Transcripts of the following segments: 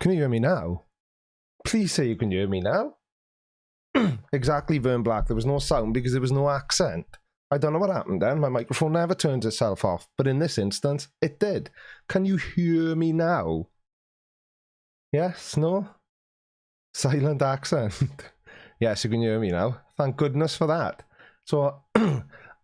Can you hear me now? Please say you can hear me now. Exactly, Vern Black. There was no sound because there was no accent. I don't know what happened then. My microphone never turns itself off. But in this instance, it did. Can you hear me now? Yes? No? Silent accent. Yes, you can hear me now. Thank goodness for that. So,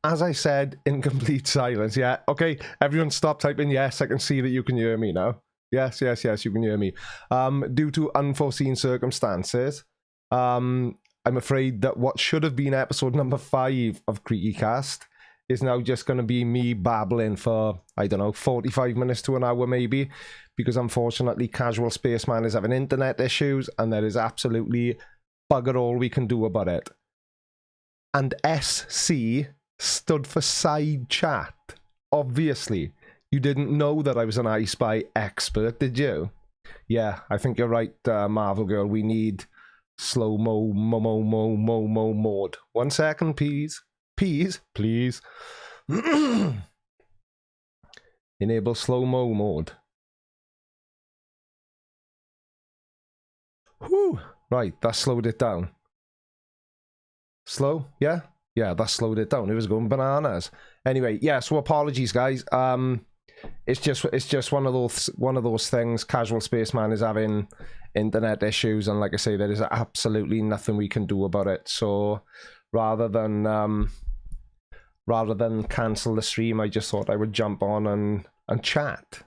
as I said, in complete silence. Yeah, okay. Everyone stop typing yes. I can see that you can hear me now. Yes, yes, yes, you can hear me. Due to unforeseen circumstances, I'm afraid that what should have been episode number 5 of CreakyCast is now just going to be me babbling for, I don't know, 45 minutes to an hour maybe, because unfortunately Casual Spaceman is having internet issues and there is absolutely bugger all we can do about it. And SC stood for side chat. Obviously, you didn't know that I was an I Spy expert, did you? Yeah, I think you're right, Marvel Girl. We need slow-mo mode. 1 second, please. Please. Enable slow-mo mode. Whew. Right, that slowed it down. Slow? Yeah? Yeah, that slowed it down. It was going bananas. Anyway, yeah, so apologies, guys. It's just one of those things. Casual Spaceman is having internet issues, and like I say, there is absolutely nothing we can do about it. So rather than cancel the stream, I just thought I would jump on and chat.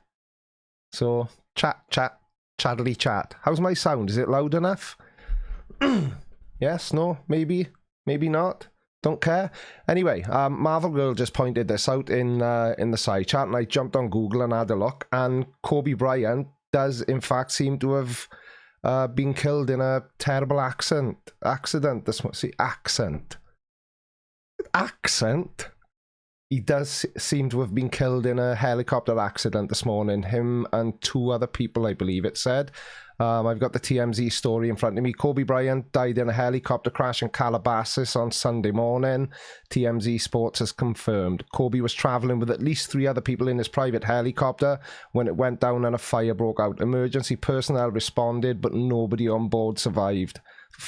So chattily chat. How's my sound? Is it loud enough? Yes, no, maybe not. Don't care. Anyway, Marvel Girl just pointed this out in the side chat, and I jumped on Google and had a look, and Kobe Bryant does in fact seem to have been killed in a terrible accident. Accent. He does seem to have been killed in a helicopter accident this morning. Him and 2 other people, I believe it said. I've got the TMZ story in front of me. Kobe Bryant died in a helicopter crash in Calabasas on Sunday morning. TMZ Sports has confirmed. Kobe was traveling with at least 3 other people in his private helicopter when it went down and a fire broke out. Emergency personnel responded, but nobody on board survived.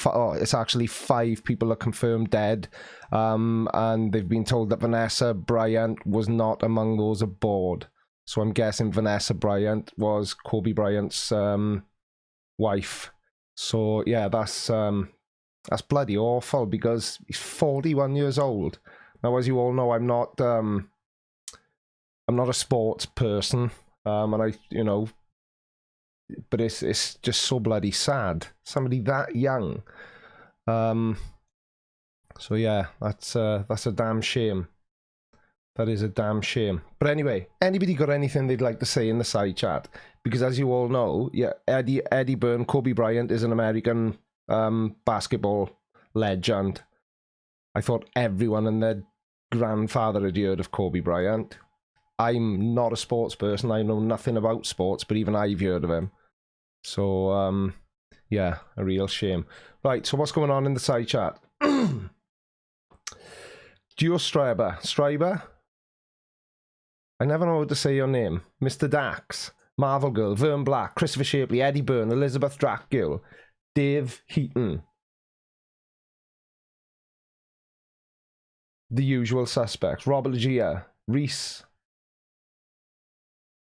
It's actually 5 people are confirmed dead, and they've been told that Vanessa Bryant was not among those aboard. So I'm guessing Vanessa Bryant was Kobe Bryant's wife. So yeah, that's bloody awful, because he's 41 years old. Now, as you all know, I'm not a sports person, and but it's just so bloody sad. Somebody that young. So yeah, that's a damn shame. That is a damn shame. But anyway, anybody got anything they'd like to say in the side chat? Because as you all know, yeah, Eddie Byrne, Kobe Bryant is an American basketball legend. I thought everyone and their grandfather had heard of Kobe Bryant. I'm not a sports person. I know nothing about sports, but even I've heard of him. So, yeah, a real shame. Right, so what's going on in the side chat? Stryber? I never know how to say your name. Mr. Dax, Marvel Girl, Vern Black, Christopher Shapley, Eddie Byrne, Elizabeth Dracul, Dave Heaton. The usual suspects. Robert Legia, Reese,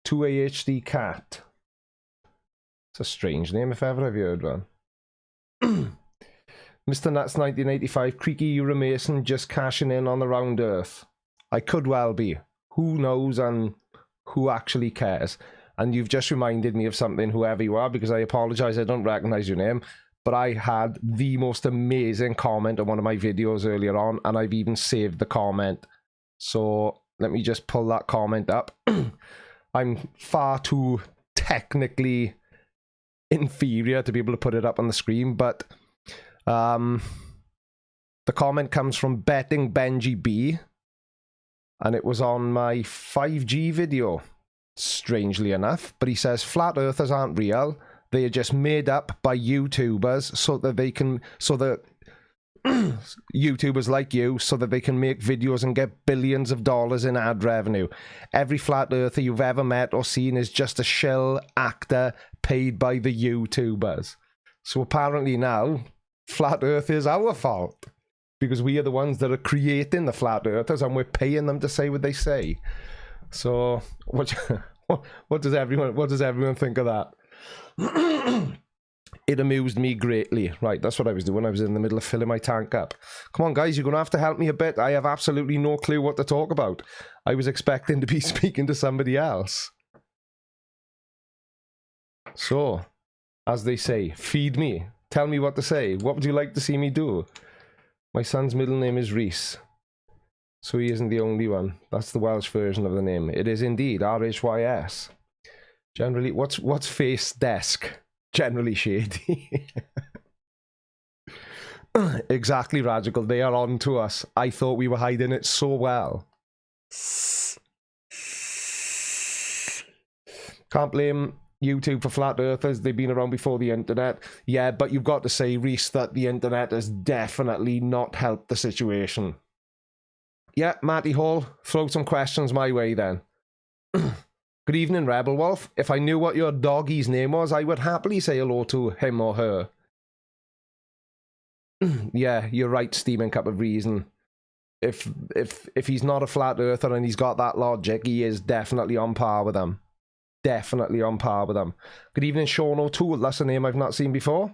2AHD Cat. It's a strange name if ever I've heard one. Mr. Nuts 1985, Creaky Euramason just cashing in on the round earth. I could well be. Who knows and who actually cares? And you've just reminded me of something, whoever you are, because I apologize, I don't recognize your name. But I had the most amazing comment on one of my videos earlier on, and I've even saved the comment. So let me just pull that comment up. I'm far too technically inferior to be able to put it up on the screen, but the comment comes from Betting Benji B, and it was on my 5G video, strangely enough. But he says flat earthers aren't real. They are just made up by YouTubers so that YouTubers like you so that they can make videos and get billions of dollars in ad revenue. Every flat earther you've ever met or seen is just a shill actor paid by the YouTubers. So apparently now, flat earth is our fault. Because we are the ones that are creating the flat earthers and we're paying them to say what they say. So what does everyone think of that? It amused me greatly. Right, that's what I was doing. I was in the middle of filling my tank up. Come on, guys, you're going to have to help me a bit. I have absolutely no clue what to talk about. I was expecting to be speaking to somebody else. So, as they say, feed me. Tell me what to say. What would you like to see me do? My son's middle name is Rhys. So he isn't the only one. That's the Welsh version of the name. It is indeed R-H-Y-S. Generally, what's face desk? Generally shady. Exactly, Radical. They are on to us. I thought we were hiding it so well. Can't blame YouTube for flat earthers. They've been around before the internet. Yeah, but you've got to say, Rhys, that the internet has definitely not helped the situation. Yeah, Matty Hall, throw some questions my way then. Good evening, Rebel Wolf. If I knew what your doggie's name was, I would happily say hello to him or her. Yeah, you're right, Steaming Cup of Reason. If he's not a flat earther and he's got that logic, he is definitely on par with them. Definitely on par with them. Good evening, Sean O'Toole. That's a name I've not seen before.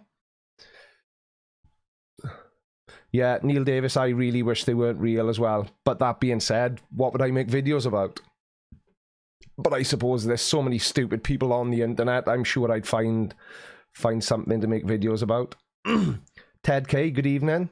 Yeah, Neil Davis, I really wish they weren't real as well. But that being said, what would I make videos about? But I suppose there's so many stupid people on the internet, I'm sure I'd find something to make videos about. Ted K, good evening.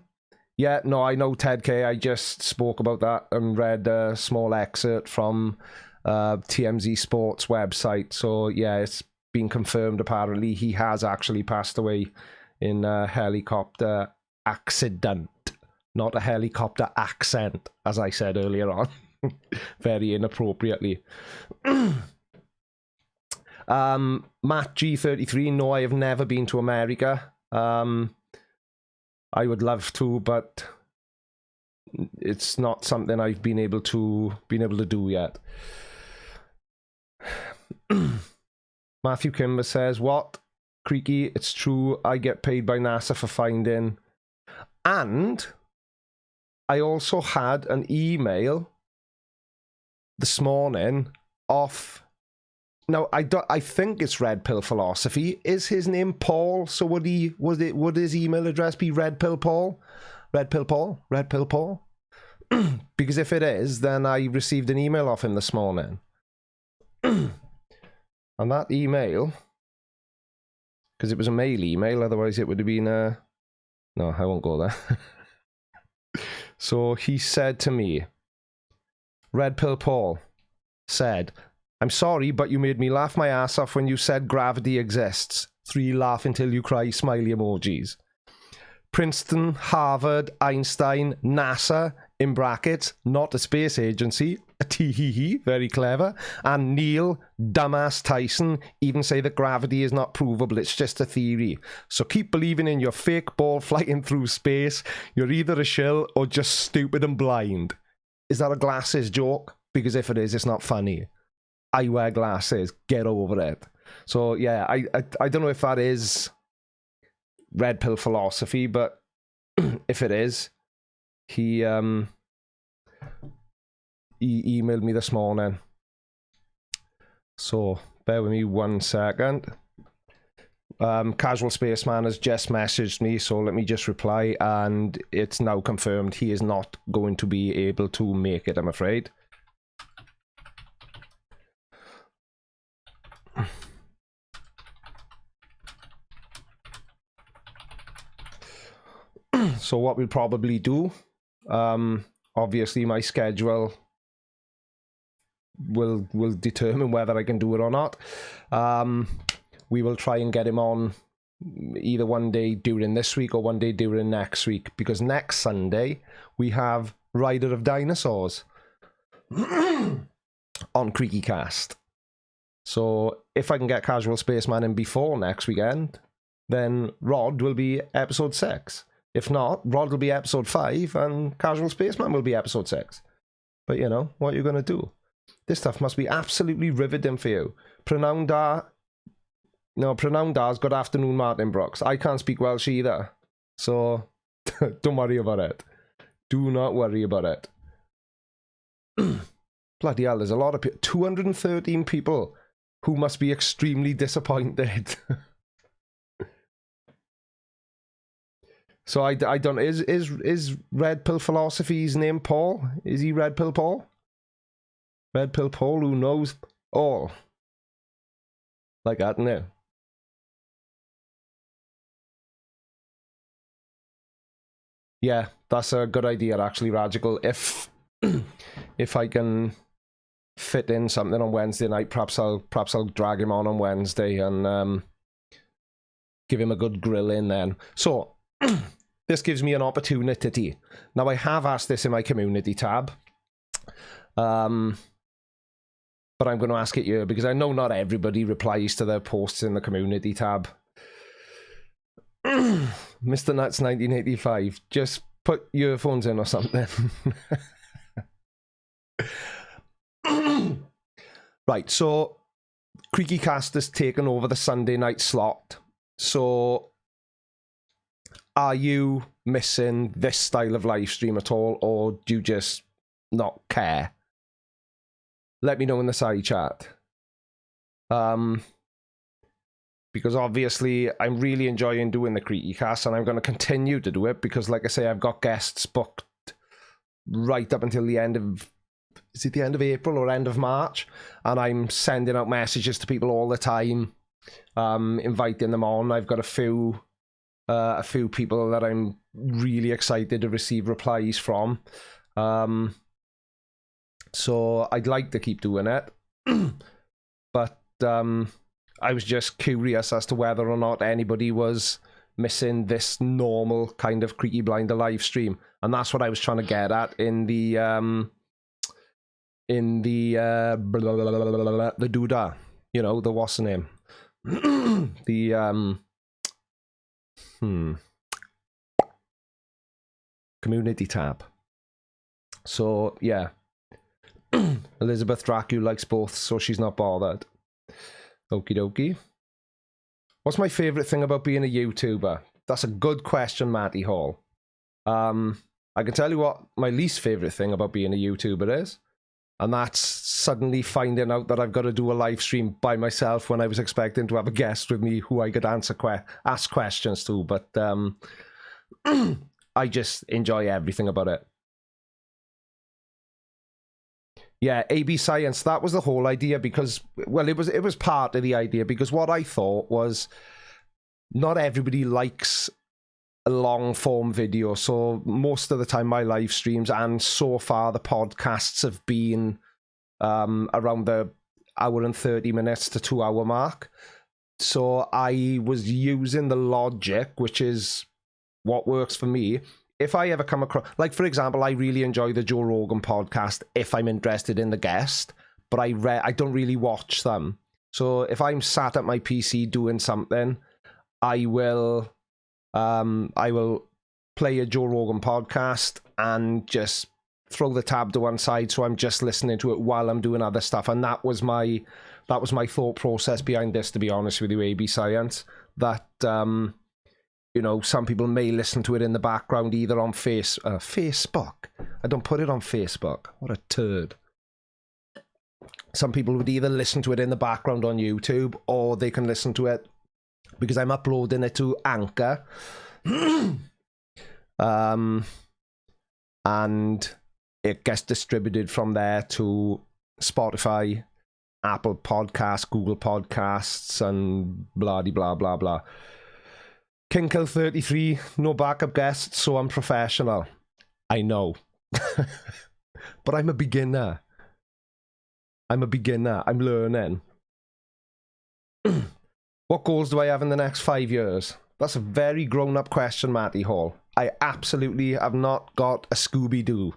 Yeah, no, I know Ted K. I just spoke about that and read a small excerpt from TMZ Sports website. So yeah, it's been confirmed apparently he has actually passed away in a helicopter accident, not a helicopter accent, as I said earlier on. Very inappropriately. Matt G33, no, I have never been to America. I would love to, but it's not something I've been able to do yet. Matthew Kimber says, what? Creaky, it's true, I get paid by NASA for finding. And I also had an email this morning off. Now I think it's Red Pill Philosophy. Is his name Paul? So would his email address be Red Pill Paul? Red Pill Paul? Red Pill Paul? Because if it is, then I received an email off him this morning. And that email, because it was a mail email, otherwise it would have been a... No, I won't go there. So he said to me, Red Pill Paul said, I'm sorry, but you made me laugh my ass off when you said gravity exists. 3 laugh until you cry smiley emojis. Princeton, Harvard, Einstein, NASA, in brackets, not a space agency, a tee-hee-hee, very clever, and Neil, dumbass Tyson, even say that gravity is not provable, it's just a theory. So keep believing in your fake ball flying through space. You're either a shill or just stupid and blind. Is that a glasses joke? Because if it is, it's not funny. I wear glasses. Get over it. So yeah, I don't know if that is Red Pill Philosophy, but if it is, he emailed me this morning. So bear with me 1 second. Casual Spaceman has just messaged me, so let me just reply, and it's now confirmed he is not going to be able to make it, I'm afraid. So what we'll probably do, obviously my schedule will determine whether I can do it or not. We will try and get him on either one day during this week or one day during next week, because next Sunday we have Rider of Dinosaurs on CreakyCast. So if I can get Casual Spaceman in before next weekend, then Rod will be episode 6. If not, Rod will be episode 5 and Casual Spaceman will be episode 6. But you know, what are you going to do? This stuff must be absolutely riveting for you. Prynawn da. No, Prynawn da's good afternoon, Martin Brooks. I can't speak Welsh either. So, don't worry about it. Do not worry about it. Bloody hell, there's a lot of people. 213 people who must be extremely disappointed. So I don't... Is Red Pill Philosophy's name Paul? Is he Red Pill Paul? Red Pill Paul who knows all. Like that, no? Yeah, that's a good idea, actually, Radical. If I can fit in something on Wednesday night, perhaps I'll drag him on Wednesday and give him a good grill in then. So this gives me an opportunity. Now I have asked this in my community tab, but I'm going to ask it here because I know not everybody replies to their posts in the community tab. Mr. Nuts 1985, just put earphones in or something. Right, so CreakyCast has taken over the Sunday night slot. So are you missing this style of live stream at all, or do you just not care? Let me know in the side chat. Because obviously I'm really enjoying doing the CreakyCast, and I'm going to continue to do it because, like I say, I've got guests booked right up until the end of... Is it the end of April or end of March? And I'm sending out messages to people all the time, inviting them on. I've got a few people that I'm really excited to receive replies from. So I'd like to keep doing it. But I was just curious as to whether or not anybody was missing this normal kind of Creaky Blinder live stream. And that's what I was trying to get at in the doodah, you know, the what's the name? The community tab. So yeah. Elizabeth Dracu likes both, so she's not bothered. Okie dokie. What's my favourite thing about being a YouTuber? That's a good question, Matty Hall. I can tell you what my least favourite thing about being a YouTuber is, and that's suddenly finding out that I've got to do a live stream by myself when I was expecting to have a guest with me who I could ask questions to, but I just enjoy everything about it. Yeah, AB Science, that was the whole idea because, well, it was part of the idea because what I thought was not everybody likes a long form video. So most of the time my live streams and so far the podcasts have been around the hour and 30 minutes to 2 hour mark. So I was using the logic, which is what works for me. If I ever come across, like, for example, I really enjoy the Joe Rogan podcast if I'm interested in the guest, but I don't really watch them. So if I'm sat at my PC doing something, I will play a Joe Rogan podcast and just throw the tab to one side, so I'm just listening to it while I'm doing other stuff. And that was my thought process behind this, to be honest with you, AB Science, that you know, some people may listen to it in the background either on Facebook. I don't put it on Facebook. What a turd. Some people would either listen to it in the background on YouTube, or they can listen to it because I'm uploading it to Anchor. And it gets distributed from there to Spotify, Apple Podcasts, Google Podcasts, and blah blah blah blah. Kinkle 33, no backup guests, so I'm professional. I know. But I'm a beginner. I'm learning. What goals do I have in the next 5 years? That's a very grown-up question, Matty Hall. I absolutely have not got a Scooby-Doo.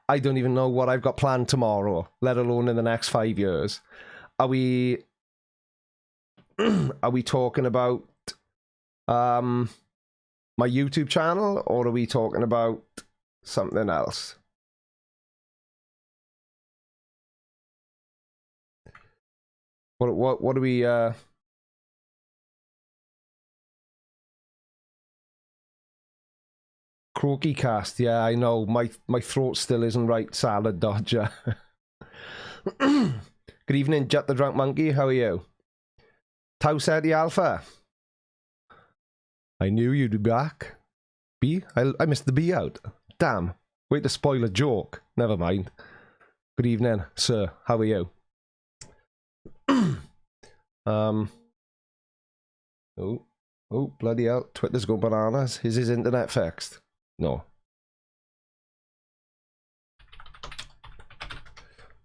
I don't even know what I've got planned tomorrow, let alone in the next 5 years. Are we talking about my YouTube channel, or are we talking about something else? What do we CreakyCast? Yeah, I know my throat still isn't right. Salad Dodger. Good evening, Jet the Drunk Monkey. How are you? Tau said the Alpha. I knew you'd be back. B? I missed the B out. Damn. Wait to spoil a joke. Never mind. Good evening, sir. How are you? Oh, bloody hell. Twitter's going bananas. Is his internet fixed? No.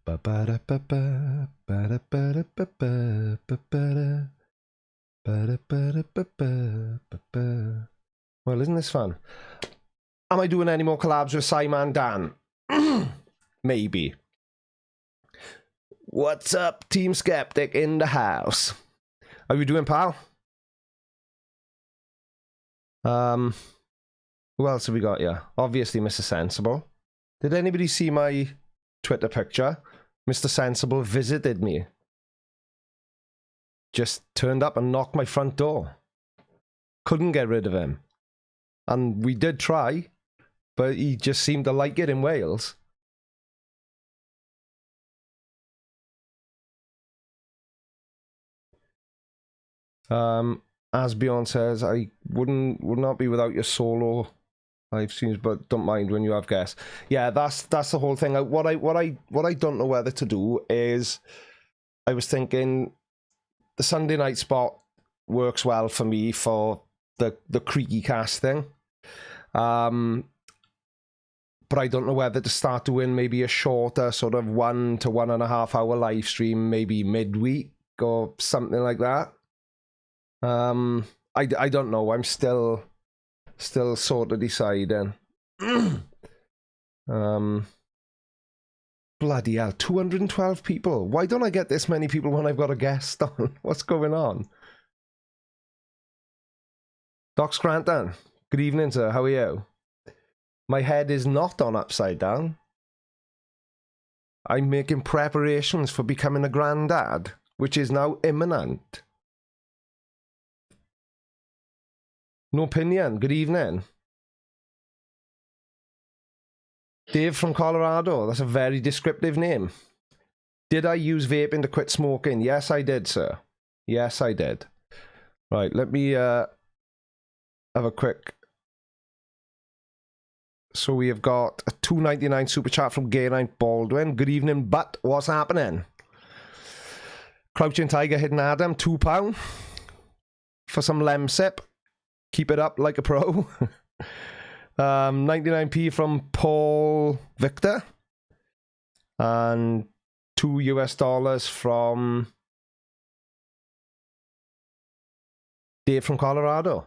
Well, isn't this fun? Am I doing any more collabs with Simon Dan? Maybe. What's up, Team Skeptic in the house? How you doing, pal? Who else have we got here? Obviously, Mr. Sensible. Did anybody see my Twitter picture? Mr. Sensible visited me. Just turned up and knocked my front door. Couldn't get rid of him. And we did try, but he just seemed to like it in Wales. As Beyond says, I would not be without your solo live streams, but don't mind when you have guests. Yeah, that's the whole thing. What I don't know whether to do is, I was thinking the Sunday night spot works well for me for the CreakyCast thing. But I don't know whether to start doing maybe a shorter sort of 1 to 1.5 hour live stream, maybe midweek or something like that. I don't know. I'm still sort of deciding. Bloody hell, 212 people. Why don't I get this many people when I've got a guest on? What's going on? Doc Scranton, good evening, sir. How are you? My head is not on upside down. I'm making preparations for becoming a granddad, which is now imminent. No opinion. Good evening. Dave from Colorado. That's a very descriptive name. Did I use vaping to quit smoking? Yes, I did, sir. Yes, I did. Right, let me have a quick... So we have got a $2.99 super chat from Geraint Baldwin. Good evening, but what's happening? Crouching Tiger Hidden Adam, £2 for some Lemsip. Keep it up like a pro. 99p from Paul Victor. And $2 from Dave from Colorado,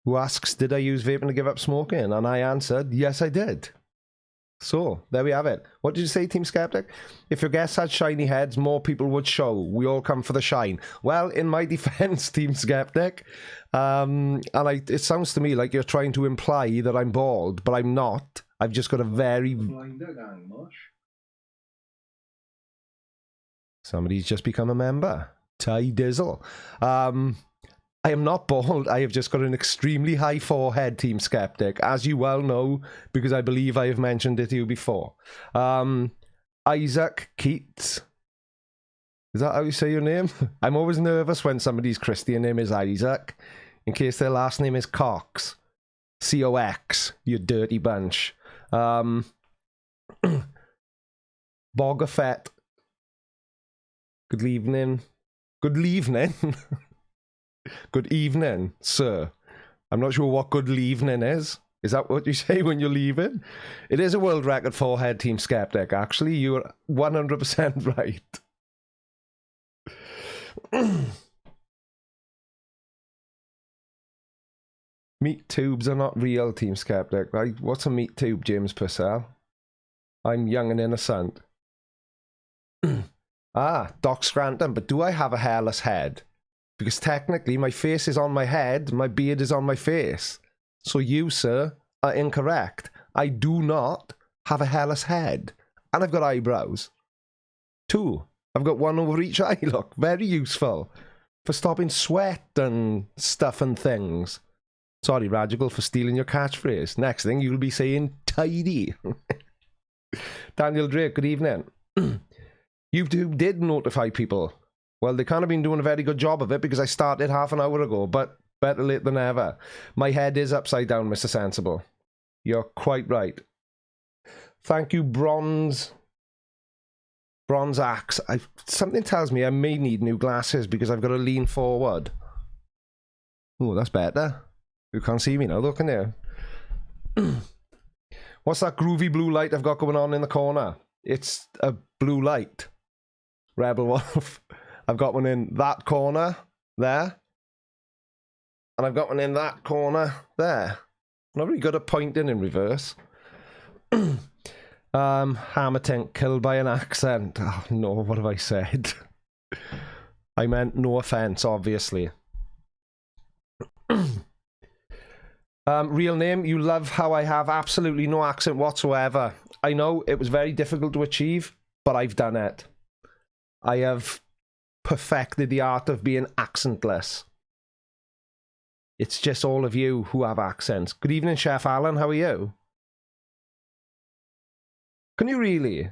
who asks, did I use vaping to give up smoking? And I answered, yes, I did. So, there we have it. What did you say, Team Skeptic? If your guests had shiny heads, more people would show. We all come for the shine. Well, in my defense, Team Skeptic, it sounds to me like you're trying to imply that I'm bald, but I'm not. I've just got a very... Somebody's just become a member. Ty Dizzle. I am not bald. I have just got an extremely high forehead, Team Skeptic, as you well know, because I believe I have mentioned it to you before. Isaac Keats. Is that how you say your name? I'm always nervous when somebody's Christian name is Isaac, in case their last name is Cox. C-O-X, you dirty bunch. Bogafett. Good evening. Good evening. Good evening, sir. I'm not sure what good evening is. Is that what you say when you're leaving? It is a world record forehead, Team Skeptic. Actually, you're 100% right. Meat tubes are not real, Team Skeptic. Right? What's a meat tube, James Purcell? I'm young and innocent. Doc Scranton, but do I have a hairless head? Because technically my face is on my head, my beard is on my face. So you, sir, are incorrect. I do not have a hairless head. And I've got eyebrows. 2. I've got one over each eye, look. Very useful. For stopping sweat and stuff and things. Sorry, Radical, for stealing your catchphrase. Next thing, you'll be saying tidy. Daniel Drake, good evening. YouTube did notify people. Well, they can't have been doing a very good job of it because I started half an hour ago, but better late than never. My head is upside down, Mr. Sensible. You're quite right. Thank you, Bronze Axe. Something tells me I may need new glasses because I've got to lean forward. Oh, that's better. You can't see me now, though, can you? What's that groovy blue light I've got going on in the corner? It's a blue light. Rebel Wolf. I've got one in that corner there. And I've got one in that corner there. I'm not really good at pointing in reverse. Hammertink killed by an accent. Oh, no, what have I said? I meant no offense, obviously. Real name, you love how I have absolutely no accent whatsoever. I know it was very difficult to achieve, but I've done it. I have perfected the art of being accentless. It's just all of you who have accents. Good evening, Chef Alan. How are you? Can you really?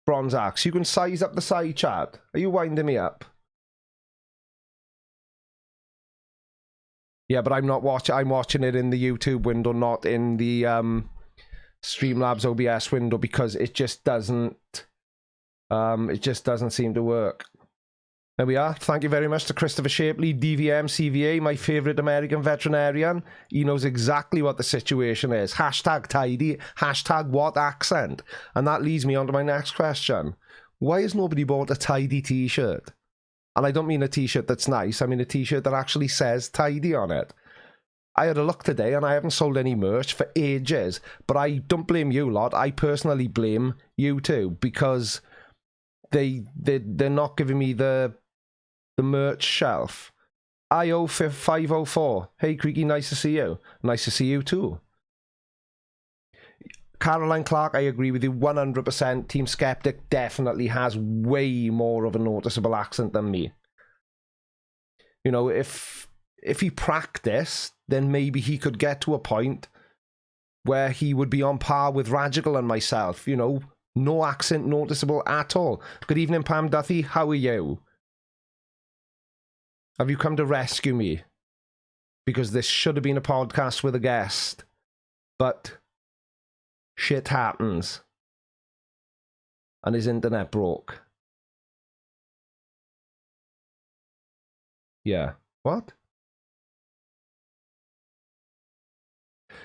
Bronze Axe, you can size up the side chat. Are you winding me up? Yeah, but I'm not watching. I'm watching it in the YouTube window, not in the Streamlabs OBS window, because it just doesn't. It just doesn't seem to work. There we are. Thank you very much to Christopher Shapley, DVM CVA, my favourite American veterinarian. He knows exactly what the situation is. Hashtag tidy. Hashtag what accent. And that leads me on to my next question. Why has nobody bought a tidy t-shirt? And I don't mean a t-shirt that's nice. I mean a t-shirt that actually says tidy on it. I had a look today and I haven't sold any merch for ages. But I don't blame you lot. I personally blame you too. Because they're not giving me the merch shelf. IO504. Hey Creaky, nice to see you. Nice to see you too. Caroline Clark, I agree with you 100%. Team Skeptic definitely has way more of a noticeable accent than me. You know, if he practiced, then maybe he could get to a point where he would be on par with Radical and myself. You know, no accent noticeable at all. Good evening, Pam Duffy. How are you? Have you come to rescue me? Because this should have been a podcast with a guest. But shit happens. And his internet broke. Yeah. What?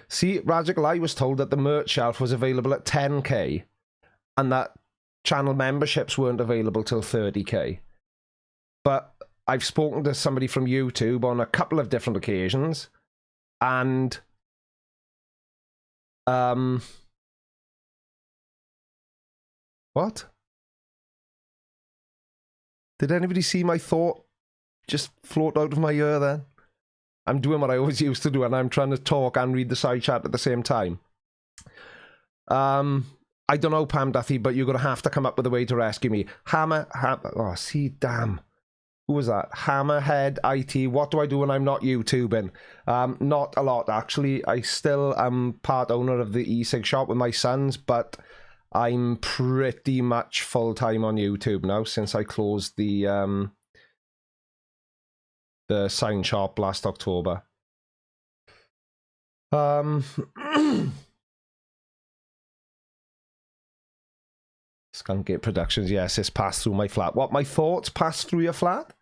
See, Radical, I was told that the merch shelf was available at 10k. And that channel memberships weren't available till 30k. But I've spoken to somebody from YouTube on a couple of different occasions, and what? Did anybody see my thought just float out of my ear then? I'm doing what I always used to do, and I'm trying to talk and read the side chat at the same time. I don't know, Pam Duffy, but you're going to have to come up with a way to rescue me. Oh, see, damn. Who was that? Hammerhead IT. What do I do when I'm not YouTubing? Not a lot, actually. I still am part owner of the e-cig shop with my sons, but I'm pretty much full-time on YouTube now since I closed the sign shop last October. Skunkgate Productions, yes, it's passed through my flat. What, my thoughts passed through your flat?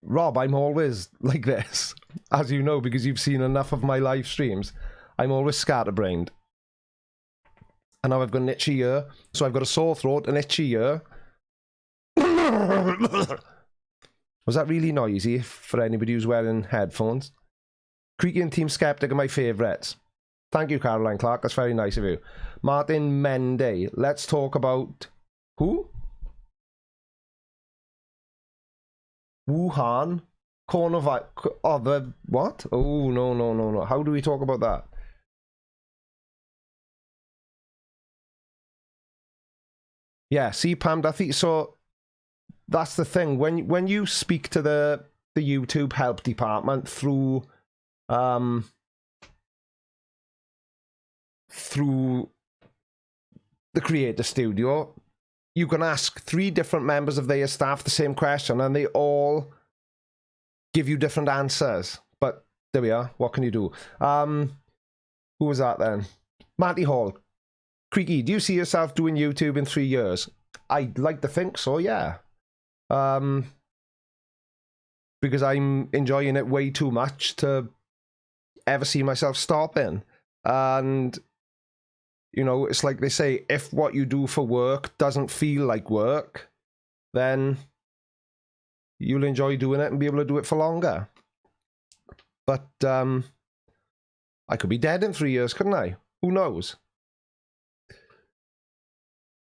Rob, I'm always like this, as you know, because you've seen enough of my live streams. I'm always scatterbrained. And now I've got an itchy ear, so I've got a sore throat, an itchy ear. Was that really noisy for anybody who's wearing headphones? Creaky and Team Skeptic are my favourites. Thank you, Caroline Clark. That's very nice of you. Martin Mende. Let's talk about... Who? Wuhan, coronavirus. Oh, the what? Oh, no, no, no, no. How do we talk about that? Yeah, see, Pam Duffy. So that's the thing. When you speak to the YouTube help department through the creator studio, you can ask 3 different members of their staff the same question, and they all give you different answers. But there we are. What can you do? Who was that then? Matty Hall. Creaky, do you see yourself doing YouTube in 3 years? I'd like to think so, yeah. Because I'm enjoying it way too much to ever see myself stopping. And, you know, it's like they say, if what you do for work doesn't feel like work, then you'll enjoy doing it and be able to do it for longer. But I could be dead in 3 years, couldn't I? Who knows?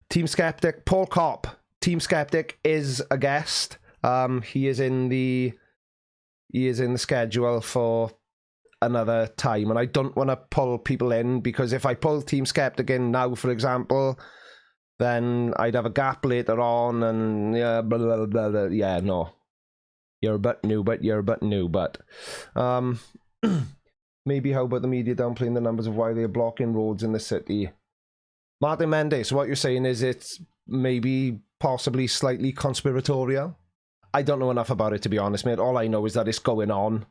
Team Skeptic, Paul Kopp. Team Skeptic is a guest. He is in the schedule for another time, and I don't want to pull people in, because if I pull Team Skeptic in now, for example, then I'd have a gap later on, and yeah, blah, blah, blah, blah. Yeah, no. You're but new, but maybe how about the media downplaying the numbers of why they're blocking roads in the city? Martin Mendes, what you're saying is it's maybe possibly slightly conspiratorial. I don't know enough about it, to be honest, mate. All I know is that it's going on.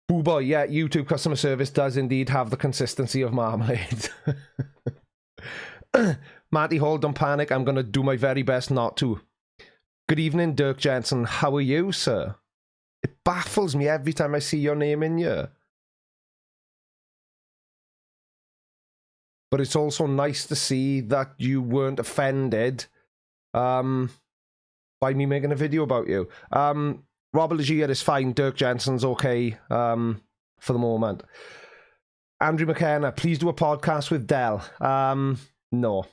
Boo boy, yeah, YouTube customer service does indeed have the consistency of marmalade. Matty Hall, don't panic. I'm going to do my very best not to. Good evening, Dirk Jensen. How are you, sir? It baffles me every time I see your name in here. But it's also nice to see that you weren't offended by me making a video about you. Robert Legier is fine. Dirk Jensen's okay for the moment. Andrew McKenna, please do a podcast with Dell. No.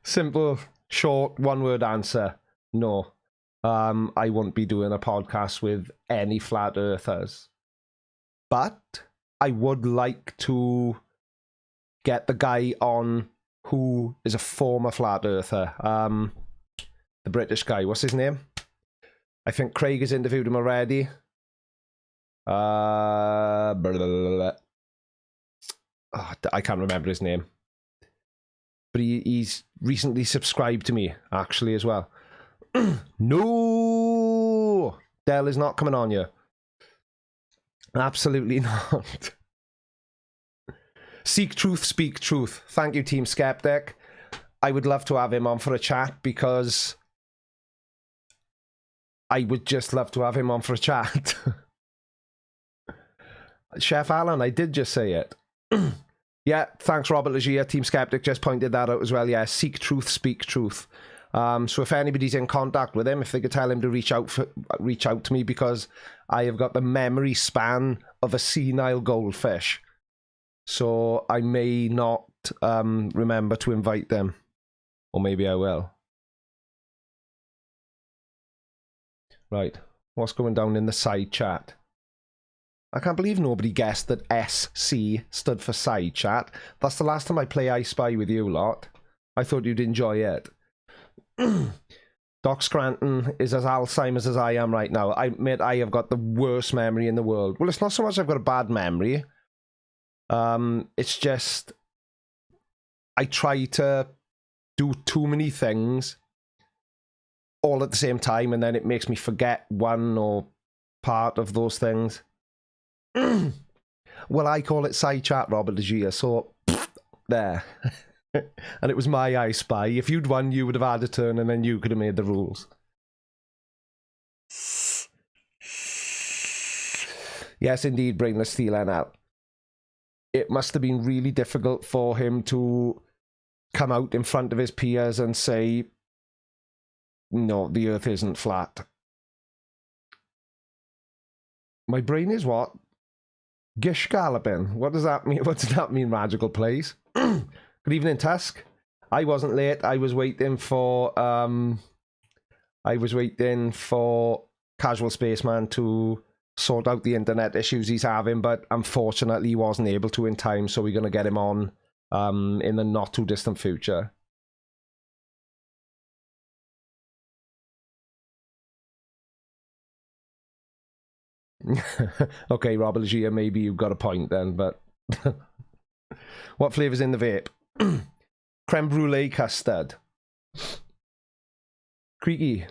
Simple, short, one-word answer. No. I won't be doing a podcast with any flat earthers. But I would like to get the guy on who is a former flat earther. The British guy. What's his name? I think Craig has interviewed him already. Blah, blah, blah, blah. Oh, I can't remember his name. But he's recently subscribed to me, actually, as well. No! Dell is not coming on you. Absolutely not. Seek truth, speak truth. Thank you, Team Skeptic. I would love to have him on for a chat, because I would just love to have him on for a chat. Chef Alan, I did just say it. Yeah, thanks, Robert Legier. Team Skeptic just pointed that out as well. Yeah, seek truth, speak truth. So if anybody's in contact with him, if they could tell him to reach out to me, because I have got the memory span of a senile goldfish. So I may not remember to invite them. Or maybe I will. Right. What's going down in the side chat? I can't believe nobody guessed that SC stood for side chat. That's the last time I play I Spy with you lot. I thought you'd enjoy it. Doc Scranton is as Alzheimer's as I am right now. I admit I have got the worst memory in the world. Well, it's not so much I've got a bad memory. It's just I try to do too many things all at the same time, and then it makes me forget one or part of those things. Well, I call it side chat, Robert Legier, so there. And it was my I Spy. If you'd won, you would have had a turn, and then you could have made the rules. Yes, indeed, Brainless Steel NL. It must have been really difficult for him to come out in front of his peers and say, no, the Earth isn't flat. My brain is what? Gish galloping. What does that mean? What does that mean, magical place? Good evening, Tusk. I wasn't late. I was waiting for Casual Spaceman to sort out the internet issues he's having, but unfortunately he wasn't able to in time, so we're going to get him on in the not too distant future. Okay, Robert Gia, maybe you've got a point then, but what flavour's in the vape? Creme brulee custard. Creaky.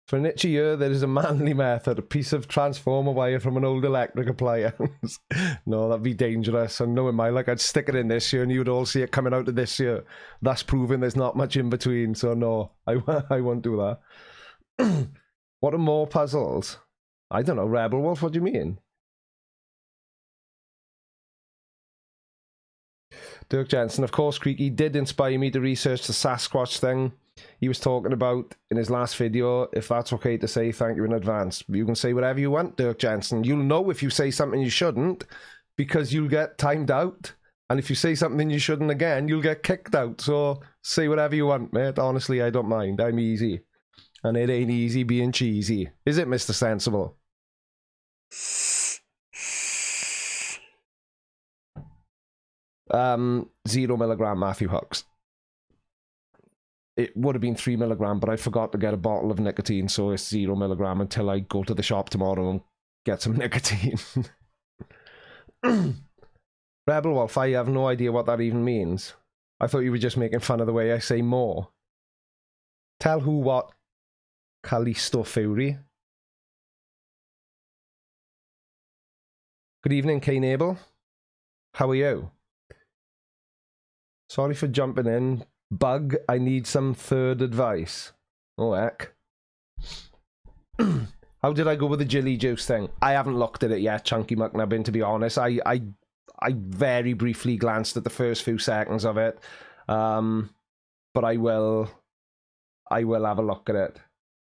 For an itchy ear, there is a manly method, a piece of transformer wire from an old electric appliance. No, that'd be dangerous. And knowing my luck, I'd stick it in this year and you'd all see it coming out of this year. That's proving there's not much in between, so no, I won't do that. What are more puzzles? I don't know, Rebel Wolf, what do you mean? Dirk Jensen, of course, Creaky did inspire me to research the Sasquatch thing he was talking about in his last video. If that's okay to say, thank you in advance. You can say whatever you want, Dirk Jensen. You'll know if you say something you shouldn't, because you'll get timed out. And if you say something you shouldn't again, you'll get kicked out. So say whatever you want, mate. Honestly, I don't mind. I'm easy. And it ain't easy being cheesy. Is it, Mr. Sensible? 0 milligram Matthew Hucks. It would have been 3 milligram, but I forgot to get a bottle of nicotine, so it's 0 milligram until I go to the shop tomorrow and get some nicotine. Rebel Wolf, I have no idea what that even means. I thought you were just making fun of the way I say more. Tell who what? Callisto Fury. Good evening, K-Nable. How are you? Sorry for jumping in. Bug, I need some third advice. Oh, heck. How did I go with the Jilly Juice thing? I haven't looked at it yet, Chunky McNubbin, to be honest. I very briefly glanced at the first few seconds of it. But I will have a look at it.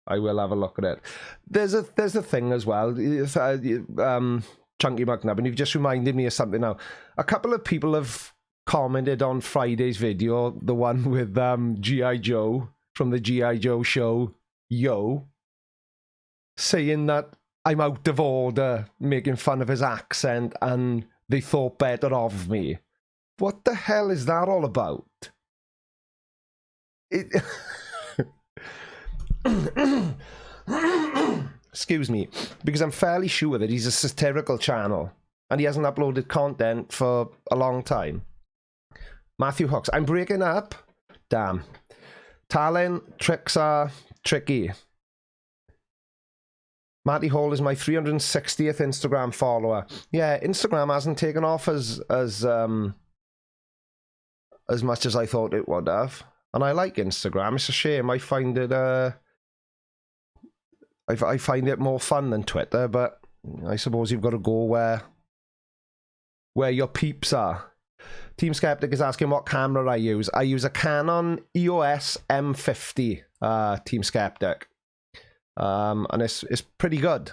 I will have a look at it. There's a thing as well. Chunky McNubbin, you've just reminded me of something now. A couple of people have commented on Friday's video, the one with G.I. Joe from the G.I. Joe show, Yo, saying that I'm out of order, making fun of his accent, and they thought better of me. What the hell is that all about? Excuse me, because I'm fairly sure that he's a satirical channel and he hasn't uploaded content for a long time. Matthew Hooks, I'm breaking up. Damn. Talent tricks are tricky. Matty Hall is my 360th Instagram follower. Yeah, Instagram hasn't taken off as much as I thought it would have. And I like Instagram. It's a shame. I find it I find it more fun than Twitter, but I suppose you've got to go where your peeps are. Team Skeptic is asking what camera I use. I use a Canon EOS M50, Team Skeptic. And it's pretty good.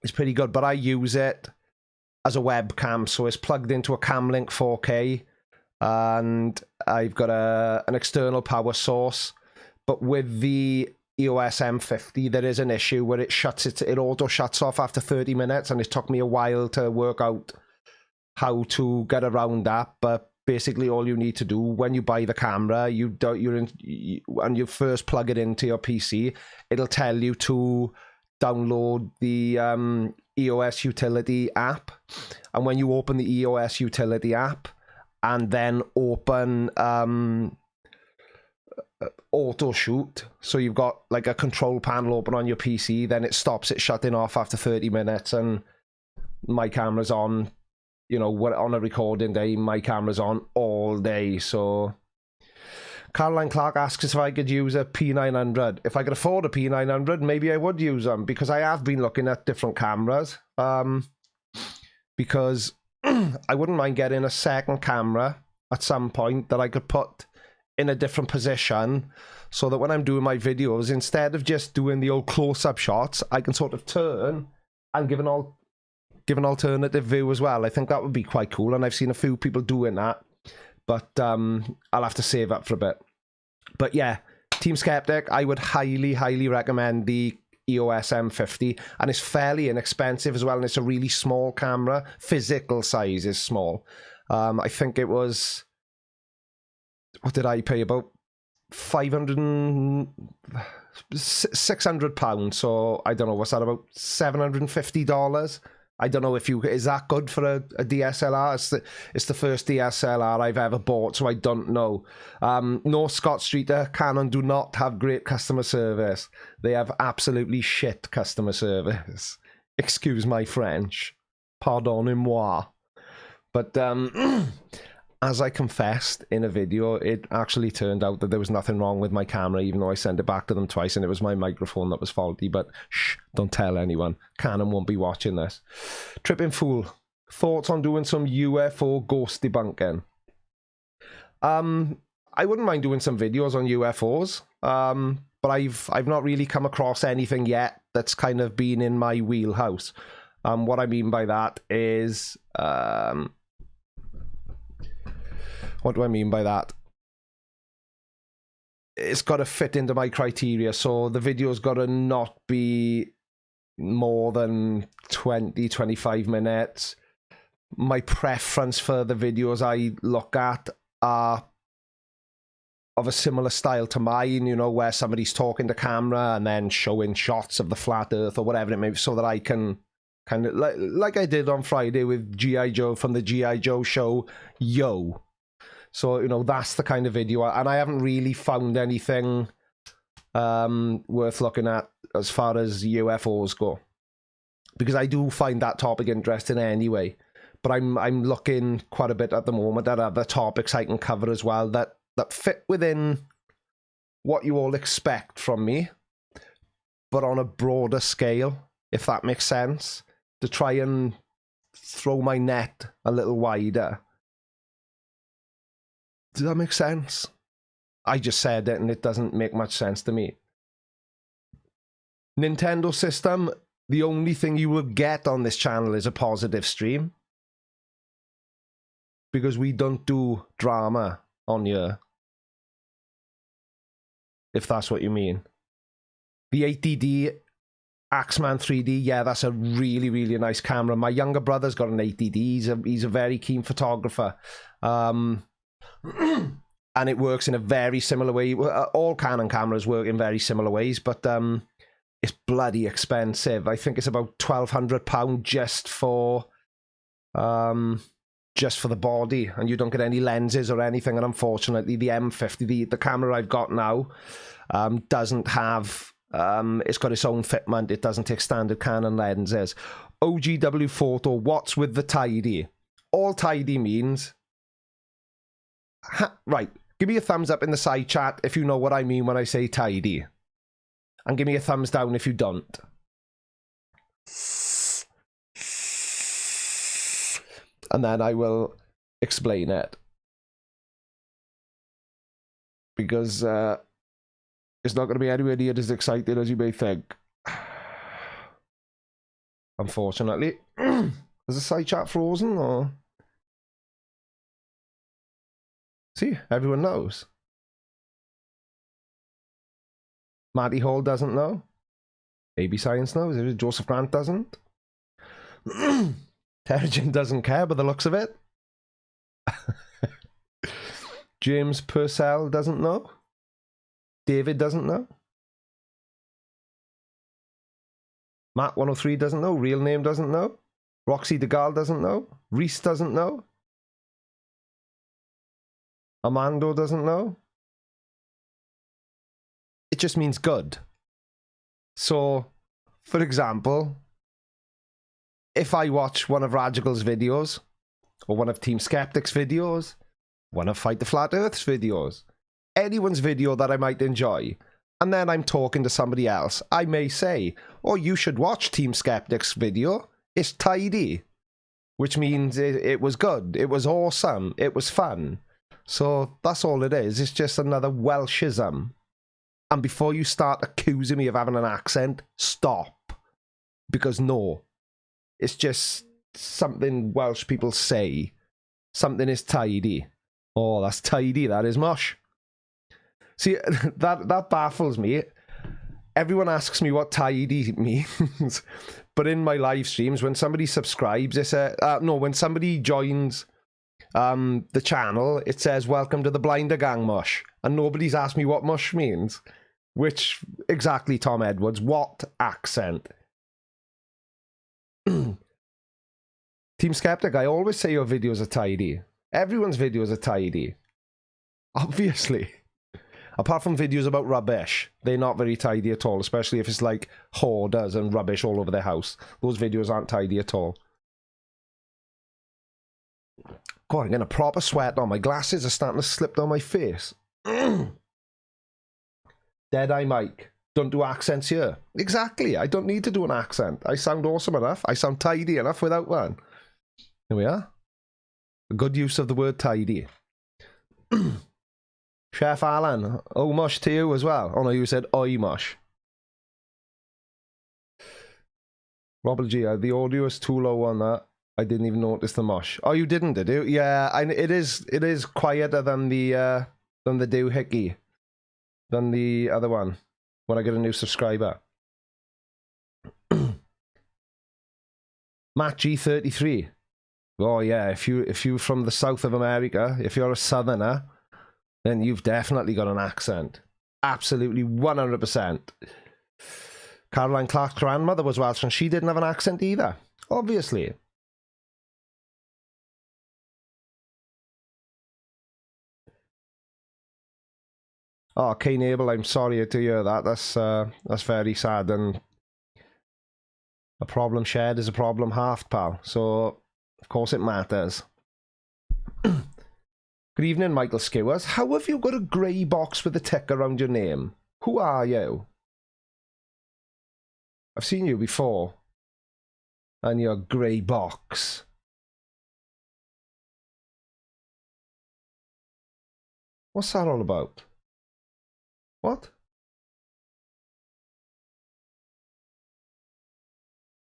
It's pretty good, but I use it as a webcam, so it's plugged into a Camlink 4K, and I've got an external power source. But with the EOS M50, there is an issue where it auto shuts off after 30 minutes, and it took me a while to work out how to get around that. But basically all you need to do when you buy the camera, and you first plug it into your PC, it'll tell you to download the EOS utility app. And when you open the EOS utility app and then open auto shoot, so you've got like a control panel open on your PC, then it stops it shutting off after 30 minutes, and my camera's on. You know, on a recording day, my camera's on all day. So Caroline Clark asks if I could use a P900. If I could afford a P900, maybe I would use them, because I have been looking at different cameras. Because I wouldn't mind getting a second camera at some point that I could put in a different position, so that when I'm doing my videos, instead of just doing the old close-up shots, I can sort of turn and give an alternative view as well. I think that would be quite cool, and I've seen a few people doing that. but I'll have to save up for a bit. But yeah, Team Skeptic, I would highly, highly recommend the EOS M50, and it's fairly inexpensive as well, and it's a really small camera. Physical size is small. I think it was, what did I pay, about £600, so I don't know, what's that, about $750? I don't know if you, is that good for a DSLR? It's the first DSLR I've ever bought, so I don't know. No, Scott Streeter, Canon do not have great customer service. They have absolutely shit customer service. Excuse my French. Pardonnez-moi. But as I confessed in a video, it actually turned out that there was nothing wrong with my camera, even though I sent it back to them twice, and it was my microphone that was faulty. But shh, don't tell anyone. Canon won't be watching this. Tripping Fool. Thoughts on doing some UFO ghost debunking? I wouldn't mind doing some videos on UFOs, but I've not really come across anything yet that's kind of been in my wheelhouse. What I mean by that is... what do I mean by that? It's got to fit into my criteria, so the video's got to not be more than 20-25 minutes. My preference for the videos I look at are of a similar style to mine, you know, where somebody's talking to camera and then showing shots of the flat earth or whatever it may be, so that I can kind of, like I did on Friday with G.I. Joe from the G.I. Joe show, Yo. So, you know, that's the kind of video, and I haven't really found anything worth looking at as far as UFOs go, because I do find that topic interesting anyway. But I'm looking quite a bit at the moment at other topics I can cover as well that fit within what you all expect from me, but on a broader scale, if that makes sense, to try and throw my net a little wider. Does that make sense? I just said it and it doesn't make much sense to me. Nintendo system, the only thing you will get on this channel is a positive stream, because we don't do drama on here, if that's what you mean. The 8DD Axeman 3D, yeah, that's a really, really nice camera. My younger brother's got an 8DD. He's a very keen photographer. And it works in a very similar way. All Canon cameras work in very similar ways, but it's bloody expensive. I think it's about £1,200 just for the body, and you don't get any lenses or anything. And unfortunately, the M50, the camera I've got now, doesn't have. It's got its own fitment. It doesn't take standard Canon lenses. OGW Photo. What's with the tidy? All tidy means. Right, give me a thumbs up in the side chat if you know what I mean when I say tidy, and give me a thumbs down if you don't. And then I will explain it, because it's not going to be anywhere near as exciting as you may think, unfortunately. Is the side chat frozen, or... See, everyone knows. Matty Hall doesn't know. AB Science knows. Joseph Grant doesn't. Terrigen doesn't care by the looks of it. James Purcell doesn't know. David doesn't know. Matt 103 doesn't know. Real name doesn't know. Roxy DeGal doesn't know. Reese doesn't know. Armando doesn't know. It just means good. So, for example, if I watch one of Radical's videos, or one of Team Skeptic's videos, one of Fight the Flat Earth's videos, anyone's video that I might enjoy, and then I'm talking to somebody else, I may say, oh, you should watch Team Skeptic's video. It's tidy. Which means it was good. It was awesome. It was fun. So that's all it is. It's just another Welshism. And before you start accusing me of having an accent, stop. Because no. It's just something Welsh people say. Something is tidy. Oh, that's tidy. That is mush. See, that baffles me. Everyone asks me what tidy means. But in my live streams, when somebody subscribes, it says, no, when somebody joins the channel, it says, welcome to the Blinder Gang mush. And nobody's asked me what mush means. Which, exactly, Tom Edwards, what accent? Team Skeptic, I always say your videos are tidy. Everyone's videos are tidy. Obviously. Apart from videos about rubbish, they're not very tidy at all, especially if it's like hoarders and rubbish all over their house. Those videos aren't tidy at all. God, I'm getting a proper sweat on. My glasses are starting to slip down my face. Deadeye Mike. Don't do accents here. Exactly. I don't need to do an accent. I sound awesome enough. I sound tidy enough without one. Here we are. A good use of the word tidy. Chef Alan. Oh, mush to you as well. Oh no, you said oi mush. Robert G. The audio is too low on that. I didn't even notice the mush. Oh, you didn't, did you? Yeah, it is quieter than the doohickey. Than the other one. When I get a new subscriber. Matt G33. Oh yeah, if you're from the south of America, if you're a southerner, then you've definitely got an accent. Absolutely 100%. Caroline Clark's grandmother was Welsh and she didn't have an accent either. Obviously. Oh, Kane Abel, I'm sorry to hear that. That's very sad, and a problem shared is a problem halved, pal. So, of course it matters. Good evening, Michael Skewers. How have you got a grey box with a tick around your name? Who are you? I've seen you before. And your grey box. What's that all about? What?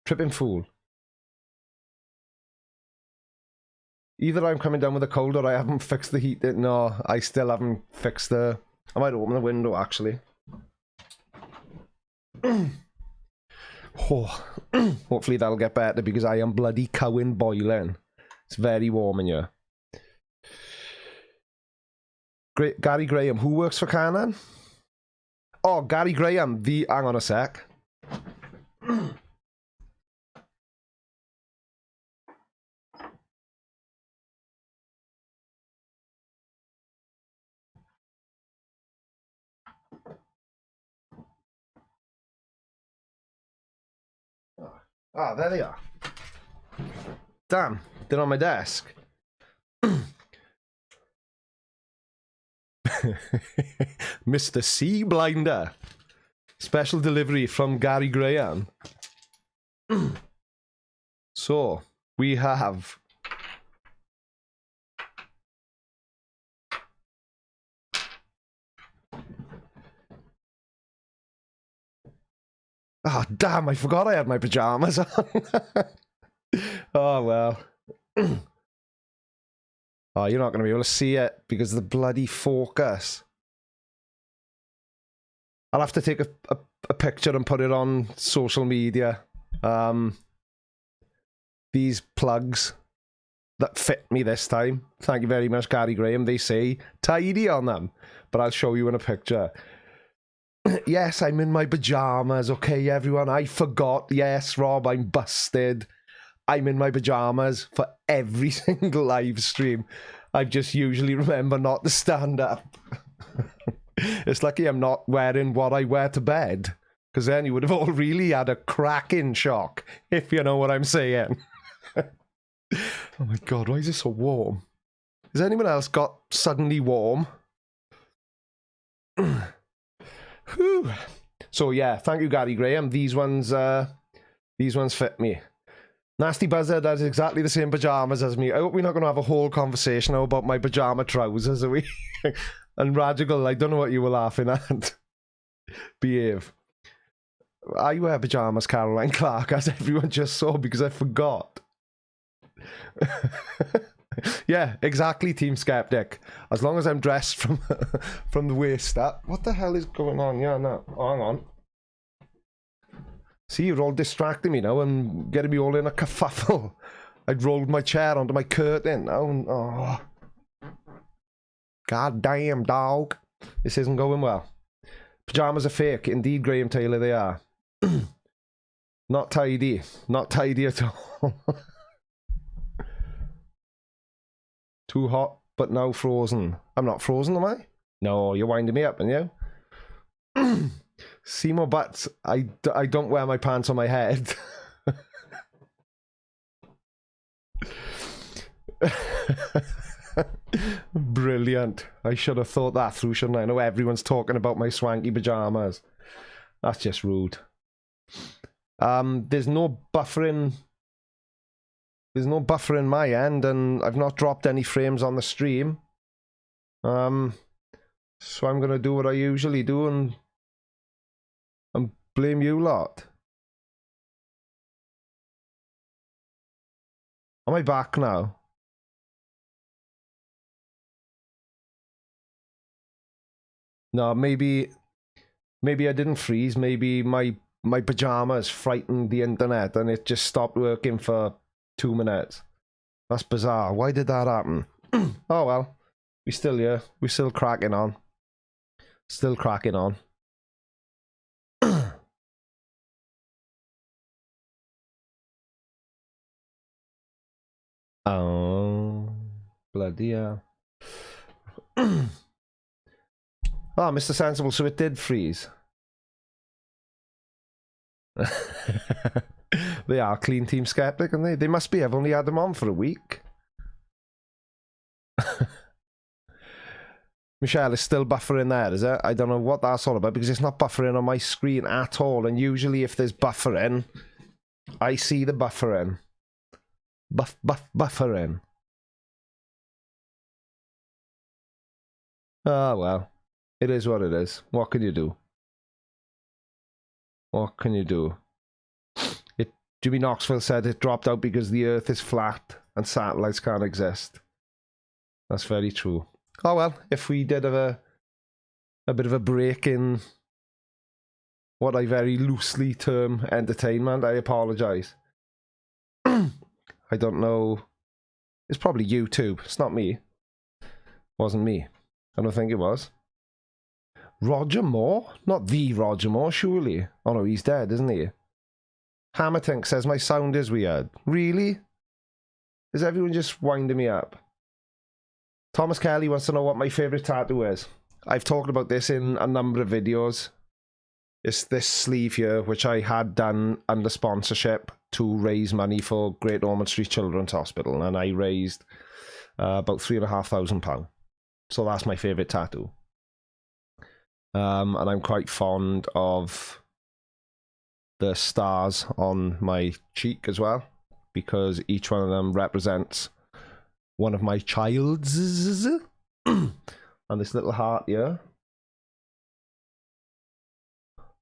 Tripping fool. Either I'm coming down with a cold or I haven't fixed the heat. No, I still haven't fixed the... I might open the window, actually. Oh. Hopefully that'll get better because I am bloody cowing boiling. It's very warm in here. Gary Graham, who works for Canon? Oh, Gary Graham, the... Hang on a sec. Ah, there they are. Damn, they're on my desk. Mr. C. Blinder. Special delivery from Gary Graham. So, we have... Oh, damn, I forgot I had my pajamas on. Oh, well. Oh, you're not going to be able to see it because of the bloody focus. I'll have to take a picture and put it on social media. These plugs that fit me this time. Thank you very much, Gary Graham. They say tidy on them, but I'll show you in a picture. Yes, I'm in my pajamas, okay, everyone? I forgot. Yes, Rob, I'm busted. I'm in my pajamas for every single live stream. I just usually remember not to stand up. It's lucky I'm not wearing what I wear to bed, because then you would have all really had a cracking shock, if you know what I'm saying. Oh my god, why is it so warm? Has anyone else got suddenly warm? Whew. So yeah, thank you, Gary Graham. These ones fit me. Nasty Buzzard has exactly the same pajamas as me. I hope we're not going to have a whole conversation now about my pajama trousers, are we? And Radical, I don't know what you were laughing at. Behave. I wear pajamas, Caroline Clark, as everyone just saw, because I forgot. Yeah, exactly, Team Skeptic. As long as I'm dressed from from the waist up. What the hell is going on? Yeah, no. Oh, hang on. See, you're all distracting me now and getting me all in a kerfuffle. I'd rolled my chair onto my curtain now. And, oh. God damn, dog. This isn't going well. Pyjamas are fake. Indeed, Graham Taylor, they are. Not tidy. Not tidy at all. Too hot, but now frozen. I'm not frozen, am I? No, you're winding me up, aren't you? Seymour Butts. I don't wear my pants on my head. Brilliant. I should have thought that through, shouldn't I? I know everyone's talking about my swanky pajamas. That's just rude. There's no buffering. There's no buffer in my end, and I've not dropped any frames on the stream. So I'm gonna do what I usually do and blame you lot. Am I back now? No, maybe I didn't freeze. Maybe my pajamas frightened the internet and it just stopped working for 2 minutes. That's bizarre. Why did that happen? Oh well. We're still here. We're still cracking on. Still cracking on. Oh, bloody hell. Oh, Mr. Sensible, so it did freeze. They are clean Team Skeptic, and they must be. I've only had them on for a week. Michelle is still buffering there, is it? I don't know what that's all about because it's not buffering on my screen at all. And usually if there's buffering, I see the buffering. Buffering. Ah, well. It is what it is. What can you do? What can you do? Jimmy Knoxville said it dropped out because the Earth is flat and satellites can't exist. That's very true. Oh well, if we did have a bit of a break in what I very loosely term entertainment, I apologise. I don't know. It's probably YouTube. It's not me. It wasn't me. I don't think it was. Roger Moore? Not the Roger Moore, surely. Oh no, he's dead, isn't he? Hammertink says my sound is weird. Really? Is everyone just winding me up? Thomas Kelly wants to know what my favourite tattoo is. I've talked about this in a number of videos. It's this sleeve here, which I had done under sponsorship to raise money for Great Ormond Street Children's Hospital, and I raised about £3,500. So that's my favourite tattoo. And I'm quite fond of the stars on my cheek as well, because each one of them represents one of my childs. And this little heart here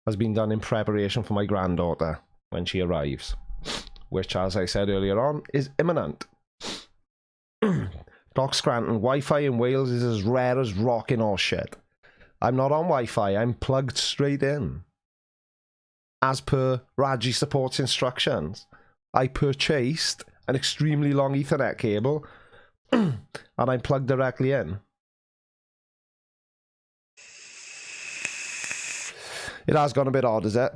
has been done in preparation for my granddaughter when she arrives, which, as I said earlier on, is imminent. Doc Scranton, Wi-Fi in Wales is as rare as rock in horse shit. I'm not on Wi-Fi, I'm plugged straight in. As per Raji Support's instructions, I purchased an extremely long Ethernet cable and I'm plugged directly in. It has gone a bit odd, is it?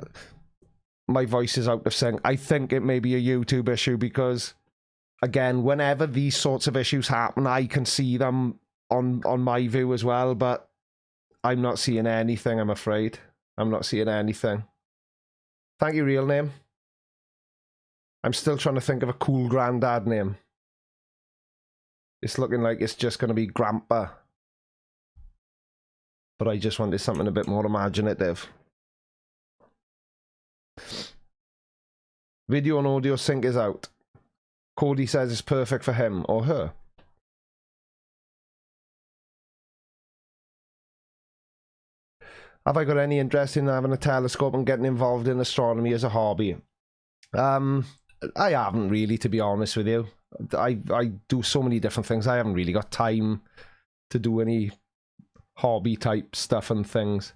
My voice is out of sync. I think it may be a YouTube issue because, again, whenever these sorts of issues happen, I can see them on my view as well, but I'm not seeing anything, I'm afraid. I'm not seeing anything. Thank you, real name. I'm still trying to think of a cool granddad name. It's looking like it's just going to be Grandpa. But I just wanted something a bit more imaginative. Video and audio sync is out. Cody says it's perfect for him or her. Have I got any interest in having a telescope and getting involved in astronomy as a hobby? I haven't really, to be honest with you. I do so many different things. I haven't really got time to do any hobby type stuff and things.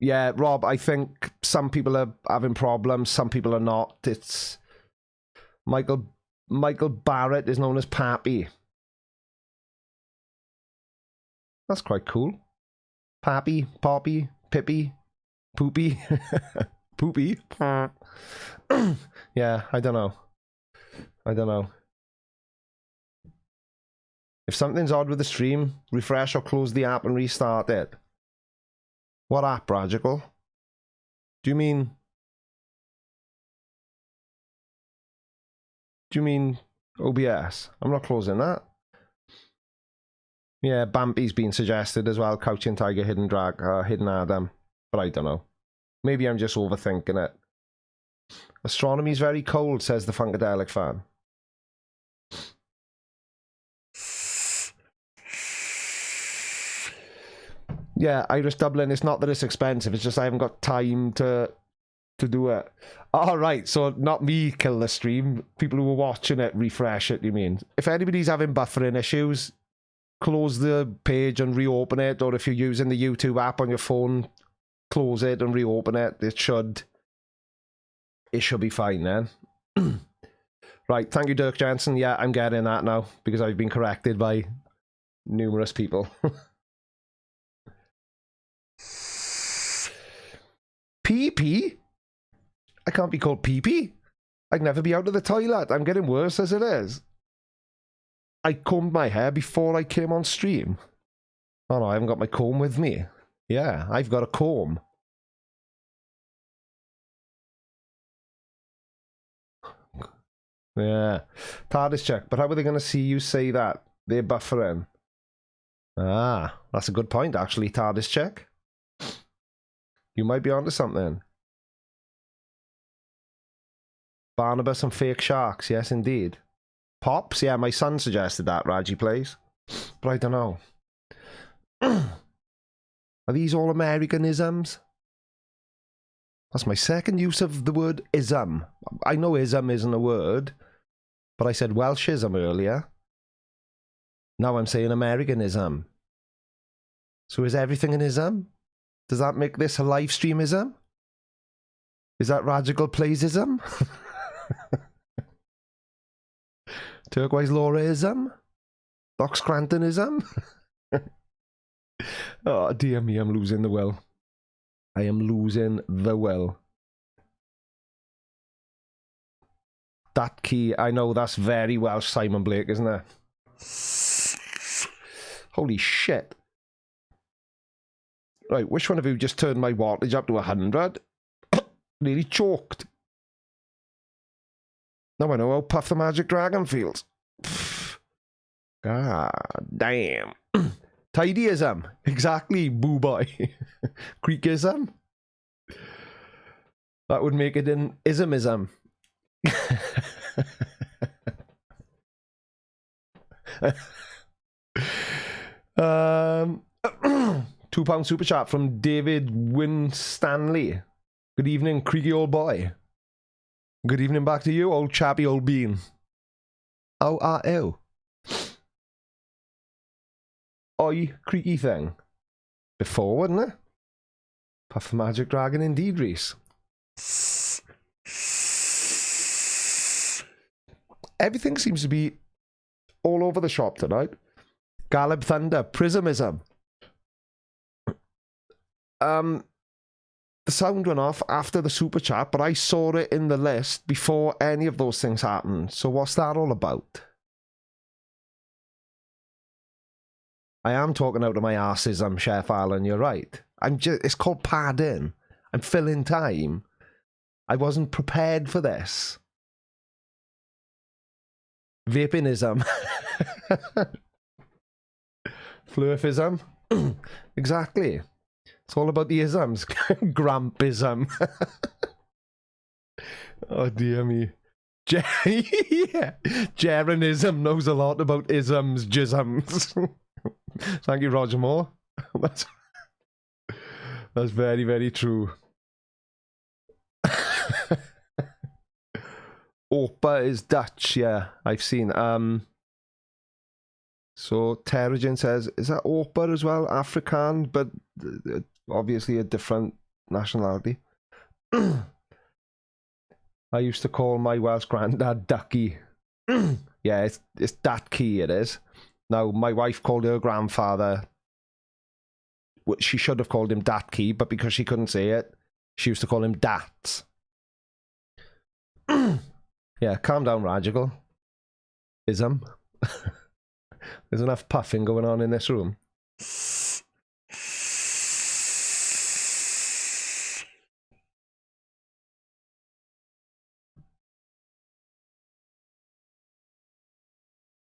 Yeah, Rob, I think some people are having problems, some people are not. It's Michael Barrett is known as Pappy. That's quite cool. Pappy, Poppy, Pippy, Poopy, Poopy. Yeah, I don't know. If something's odd with the stream, refresh or close the app and restart it. What app, Radical? Do you mean OBS? I'm not closing that. Yeah, Bampy's been suggested as well. Couching Tiger, Hidden Adam. But I don't know. Maybe I'm just overthinking it. Astronomy's very cold, says the Funkadelic fan. Yeah, Irish Dublin, it's not that it's expensive, it's just I haven't got time to do it. Alright, so not me kill the stream. People who are watching it refresh it, you mean? If anybody's having buffering issues, close the page and reopen it, or if you're using the YouTube app on your phone, close it and reopen it. It should be fine then. Right, thank you, Dirk Jensen. Yeah, I'm getting that now, because I've been corrected by numerous people. Pee-pee? I can't be called pee-pee. I can never be out of the toilet. I'm getting worse as it is. I combed my hair before I came on stream. Oh no, I haven't got my comb with me. Yeah, I've got a comb. Yeah. TARDIS check. But how are they going to see you say that? They're buffering. Ah, that's a good point, actually, TARDIS check. You might be onto something. Barnabas and fake sharks. Yes, indeed. Pops? Yeah, my son suggested that, Raji plays. But I don't know. Are these all Americanisms? That's my second use of the word ism. I know ism isn't a word, but I said Welshism earlier. Now I'm saying Americanism. So is everything an ism? Does that make this a live streamism? Is that Radical Playsism? Turquoise Lauraism? Doc Scrantonism? Oh dear me, I'm losing the will. I am losing the will. That key, I know that's very Welsh Simon Blake, isn't it? Holy shit. Right, which one of you just turned my wattage up to 100? Nearly choked. Now I know how Puff the Magic Dragon feels. God damn. Tidyism. Exactly, boo boy. Creakism. That would make it an ismism. £2 super chat from David Winstanley. Good evening, creaky old boy. Good evening back to you, old chappy old bean. How are you? Oi, creaky thing. Before, wasn't it? Puff the Magic Dragon indeed, Reese. Everything seems to be all over the shop tonight. Galeb Thunder, Prismism. The sound went off after the super chat, but I saw it in the list before any of those things happened. So what's that all about? I am talking out of my arsism, Chef Alan, you're right. It's called padding. I'm filling time. I wasn't prepared for this. Vapinism. Flurfism. Exactly. It's all about the isms. Grampism. Oh dear me. Yeah. Jeranism knows a lot about isms, jisms. Thank you, Roger Moore. That's very, very true. Opa is Dutch, yeah, I've seen. So Terrigen says, is that Opa as well? Afrikaan, but obviously a different nationality. I used to call my Welsh granddad Ducky. Yeah, it's Datky, it is. Now, my wife called her grandfather, she should have called him Datky, but because she couldn't say it, she used to call him Dats. Yeah, calm down, Radical. Ism. There's enough puffing going on in this room.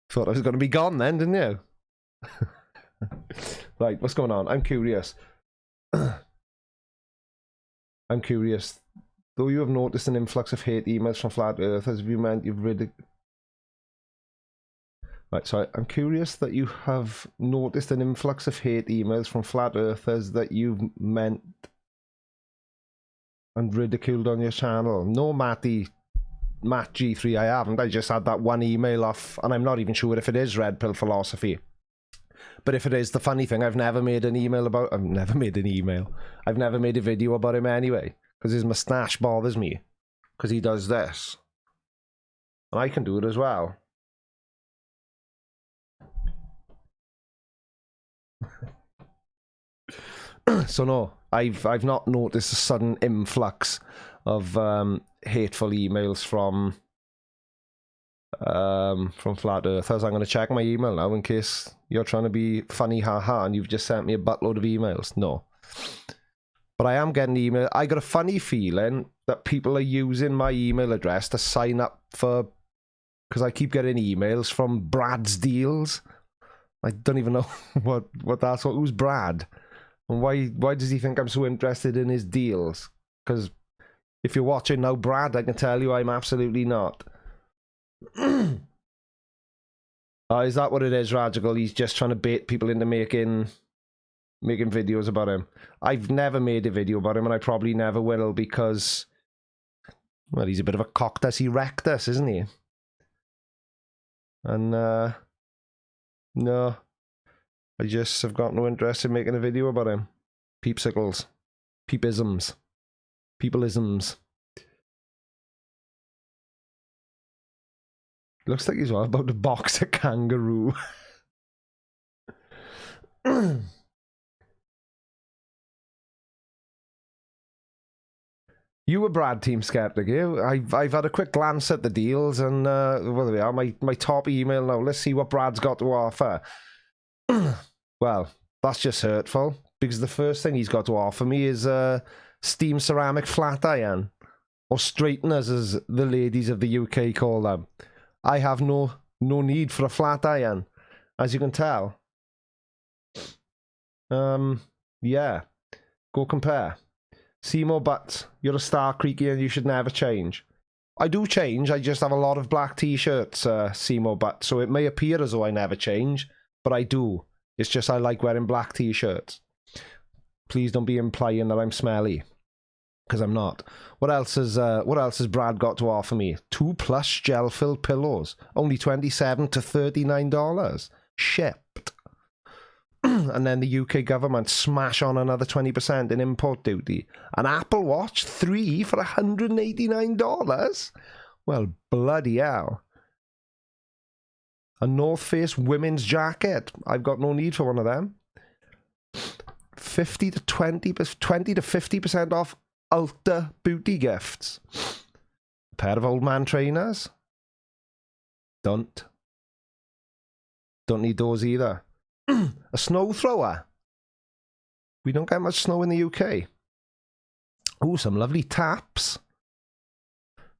Thought I was going to be gone then, didn't you? Right, what's going on? I'm curious. I'm curious. Though you have noticed an influx of hate emails from flat earthers, have you meant you've really... Right, so I'm curious that you have noticed an influx of hate emails from flat earthers that you've meant and ridiculed on your channel. No, Matt G3, I haven't. I just had that one email off, and I'm not even sure if it is Red Pill Philosophy. But if it is, the funny thing, I've never made an email about... I've never made an email. I've never made a video about him anyway, because his moustache bothers me, because he does this. And I can do it as well. So no, I've not noticed a sudden influx of hateful emails from flat earthers. I'm going to check my email now in case you're trying to be funny haha and you've just sent me a buttload of emails. No, but I am getting email. I got a funny feeling that people are using my email address to sign up for, because I keep getting emails from Brad's Deals. I don't even know what that's. Who's Brad? And why does he think I'm so interested in his deals? Because if you're watching now, Brad, I can tell you I'm absolutely not. Is that what it is, Radical? He's just trying to bait people into making videos about him. I've never made a video about him, and I probably never will, because, well, he's a bit of a coctus erectus, isn't he? And no, I just have got no interest in making a video about him. Peepsicles. Peepisms. Peopleisms. Looks like he's all about to box a kangaroo. You were Brad Team Skeptic, you? I've had a quick glance at the deals, and well, there we are. My top email now. Let's see what Brad's got to offer. Well, that's just hurtful, because the first thing he's got to offer me is steam ceramic flat iron, or straighteners as the ladies of the UK call them. I have no need for a flat iron, as you can tell. Yeah, go compare. Seymour Butts, you're a star, Creaky, and you should never change. I do change, I just have a lot of black t-shirts, Seymour Butts, so it may appear as though I never change, but I do. It's just I like wearing black t-shirts. Please don't be implying that I'm smelly, because I'm not. What else has Brad got to offer me? 2 plush gel-filled pillows, only $27 to $39, shipped. And then the UK government smash on another 20% in import duty. An Apple Watch 3 for $189? Well, bloody hell. A North Face women's jacket. I've got no need for one of them. 20 to 50% off Ulta booty gifts. A pair of old man trainers. Don't need those either. A snow thrower. We don't get much snow in the UK. Oh, some lovely taps.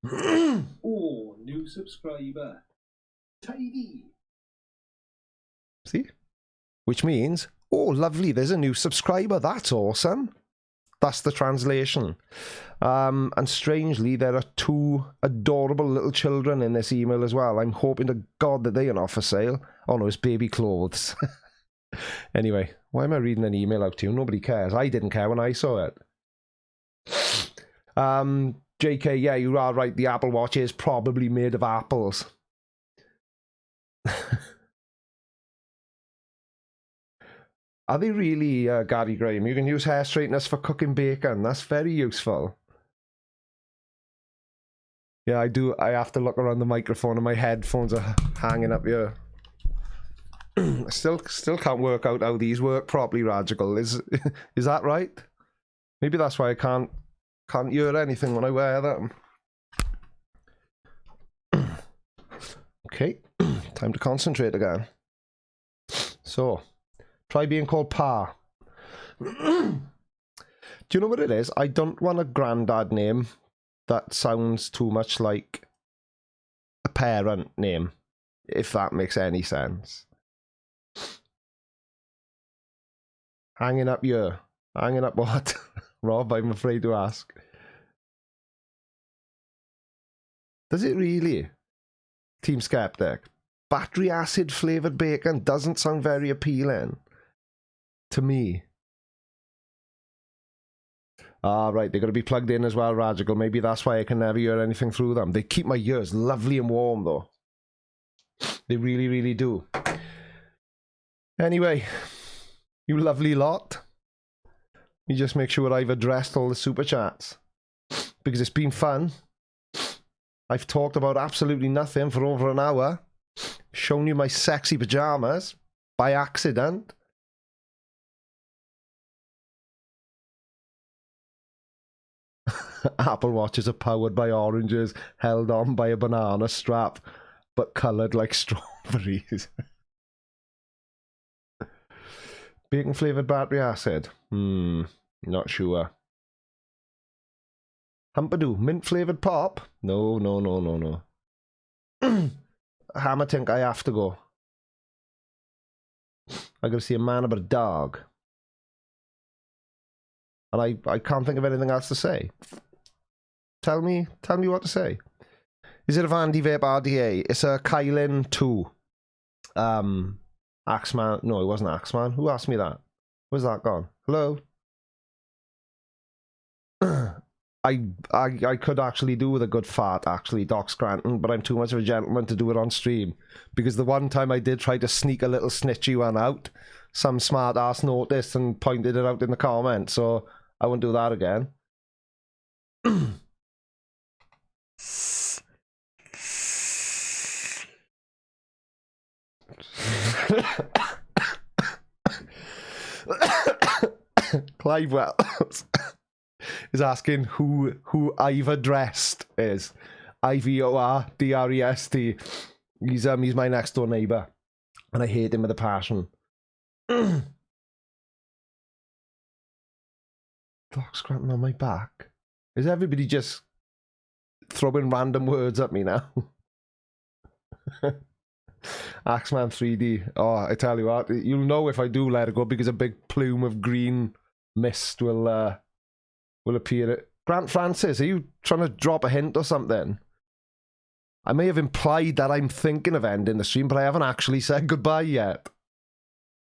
Oh, new subscriber. Tidy. See? Which means, oh, lovely, there's a new subscriber. That's awesome. That's the translation. And strangely, there are 2 adorable little children in this email as well. I'm hoping to God that they are not for sale. Oh no, it's baby clothes. Anyway, why am I reading an email out to you? Nobody cares. I didn't care when I saw it. JK, yeah, you are right. The Apple Watch is probably made of apples. Are they really, Gary Graham? You can use hair straighteners for cooking bacon. That's very useful. Yeah, I do. I have to look around the microphone and my headphones are hanging up here. Still can't work out how these work properly, Radical. Is that right? Maybe that's why I can't hear anything when I wear them. Okay, time to concentrate again. So, try being called Pa. Do you know what it is? I don't want a granddad name that sounds too much like a parent name, if that makes any sense. Hanging up here. Hanging up what? Rob, I'm afraid to ask. Does it really? Team Skeptic. Battery acid flavoured bacon doesn't sound very appealing to me. Ah, right, they're going to be plugged in as well, Radical. Maybe that's why I can never hear anything through them. They keep my ears lovely and warm, though. They really, really do. Anyway, you lovely lot. You just make sure I've addressed all the super chats. Because it's been fun. I've talked about absolutely nothing for over an hour. Shown you my sexy pajamas. By accident. Apple Watches are powered by oranges, held on by a banana strap, but coloured like strawberries. Bacon flavoured battery acid? Not sure. Humpadoo, mint flavoured pop? No. Hammer think I have to go. I gotta see a man about a dog. And I can't think of anything else to say. Tell me what to say. Is it a Vandy Vape RDA? It's a Kylin 2. Axeman. No, it wasn't Axeman. Who asked me that? Where's that gone? Hello? I could actually do with a good fart, actually, Doc Scranton, but I'm too much of a gentleman to do it on stream. Because the one time I did try to sneak a little snitchy one out, some smart ass noticed and pointed it out in the comments, so I won't do that again. Clive Wells is asking who Ivor Drest is. IVORDREST. He's my next door neighbour, and I hate him with a passion. Doc Scranton on my back. Is everybody just throwing random words at me now? Axeman 3D. Oh, I tell you what, you'll know if I do let it go because a big plume of green mist will appear. Grant Francis, are you trying to drop a hint or something? I may have implied that I'm thinking of ending the stream, but I haven't actually said goodbye yet.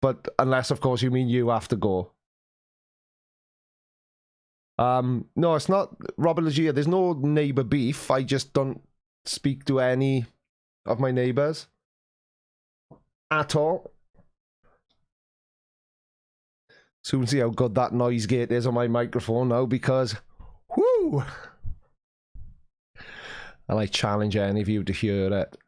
But unless, of course, you mean you have to go. No, it's not Robert Legia. There's no neighbour beef. I just don't speak to any of my neighbours at all. Soon see how good that noise gate is on my microphone now, because whoo! And I challenge any of you to hear it.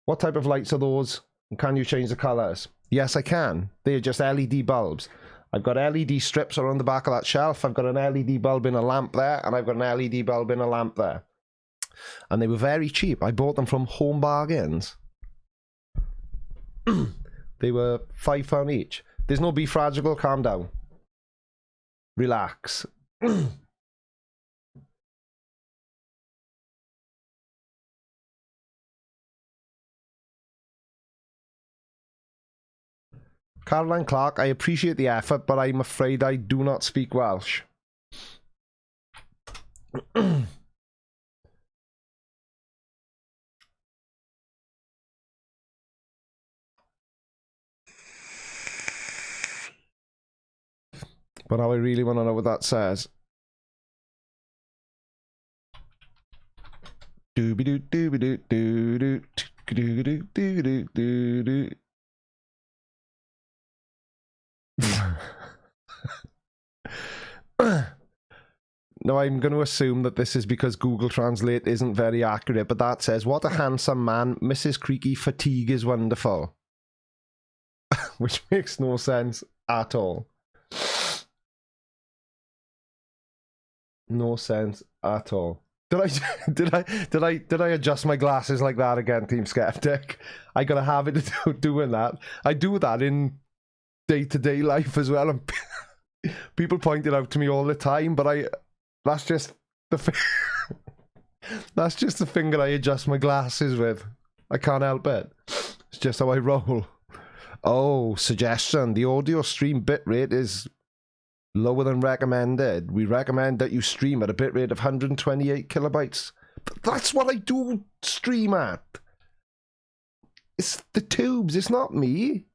What type of lights are those? And can you change the colours? Yes, I can. They're just LED bulbs. I've got LED strips around the back of that shelf. I've got an LED bulb in a lamp there, and I've got an LED bulb in a lamp there. And they were very cheap. I bought them from Home Bargains. They were £5 each. There's no beef, Radical. Calm down. Relax. Caroline Clark, I appreciate the effort, but I'm afraid I do not speak Welsh. But now I really want to know what that says. No, I'm going to assume that this is because Google Translate isn't very accurate, but that says, what a handsome man, Mrs. Creaky, fatigue is wonderful. Which makes no sense at all. No sense at all. Did I adjust my glasses like that again, Team Skeptic? I got a habit of doing that. I do that in day-to-day life as well, and people point it out to me all the time, but that's just the that's just the finger I adjust my glasses with. I can't help it. It's just how I roll. Oh, suggestion. The audio stream bitrate is lower than recommended. We recommend that you stream at a bitrate of 128 kilobytes. That's what I do stream at. It's the tubes, it's not me.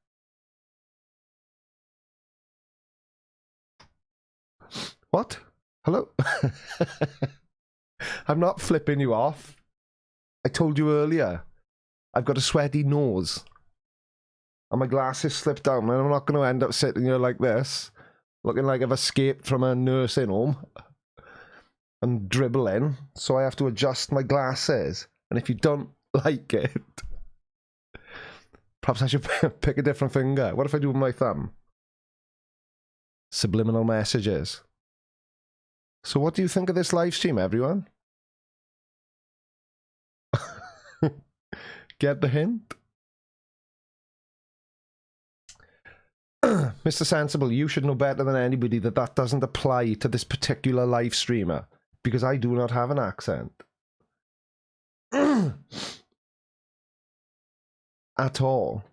What? Hello? I'm not flipping you off. I told you earlier, I've got a sweaty nose. And my glasses slipped down, and I'm not going to end up sitting here like this, looking like I've escaped from a nursing home and dribbling. So I have to adjust my glasses. And if you don't like it, perhaps I should pick a different finger. What if I do with my thumb? Subliminal messages. So what do you think of this live stream, everyone? Get the hint? Mr. Sensible, you should know better than anybody that that doesn't apply to this particular live streamer, because I do not have an accent. At all.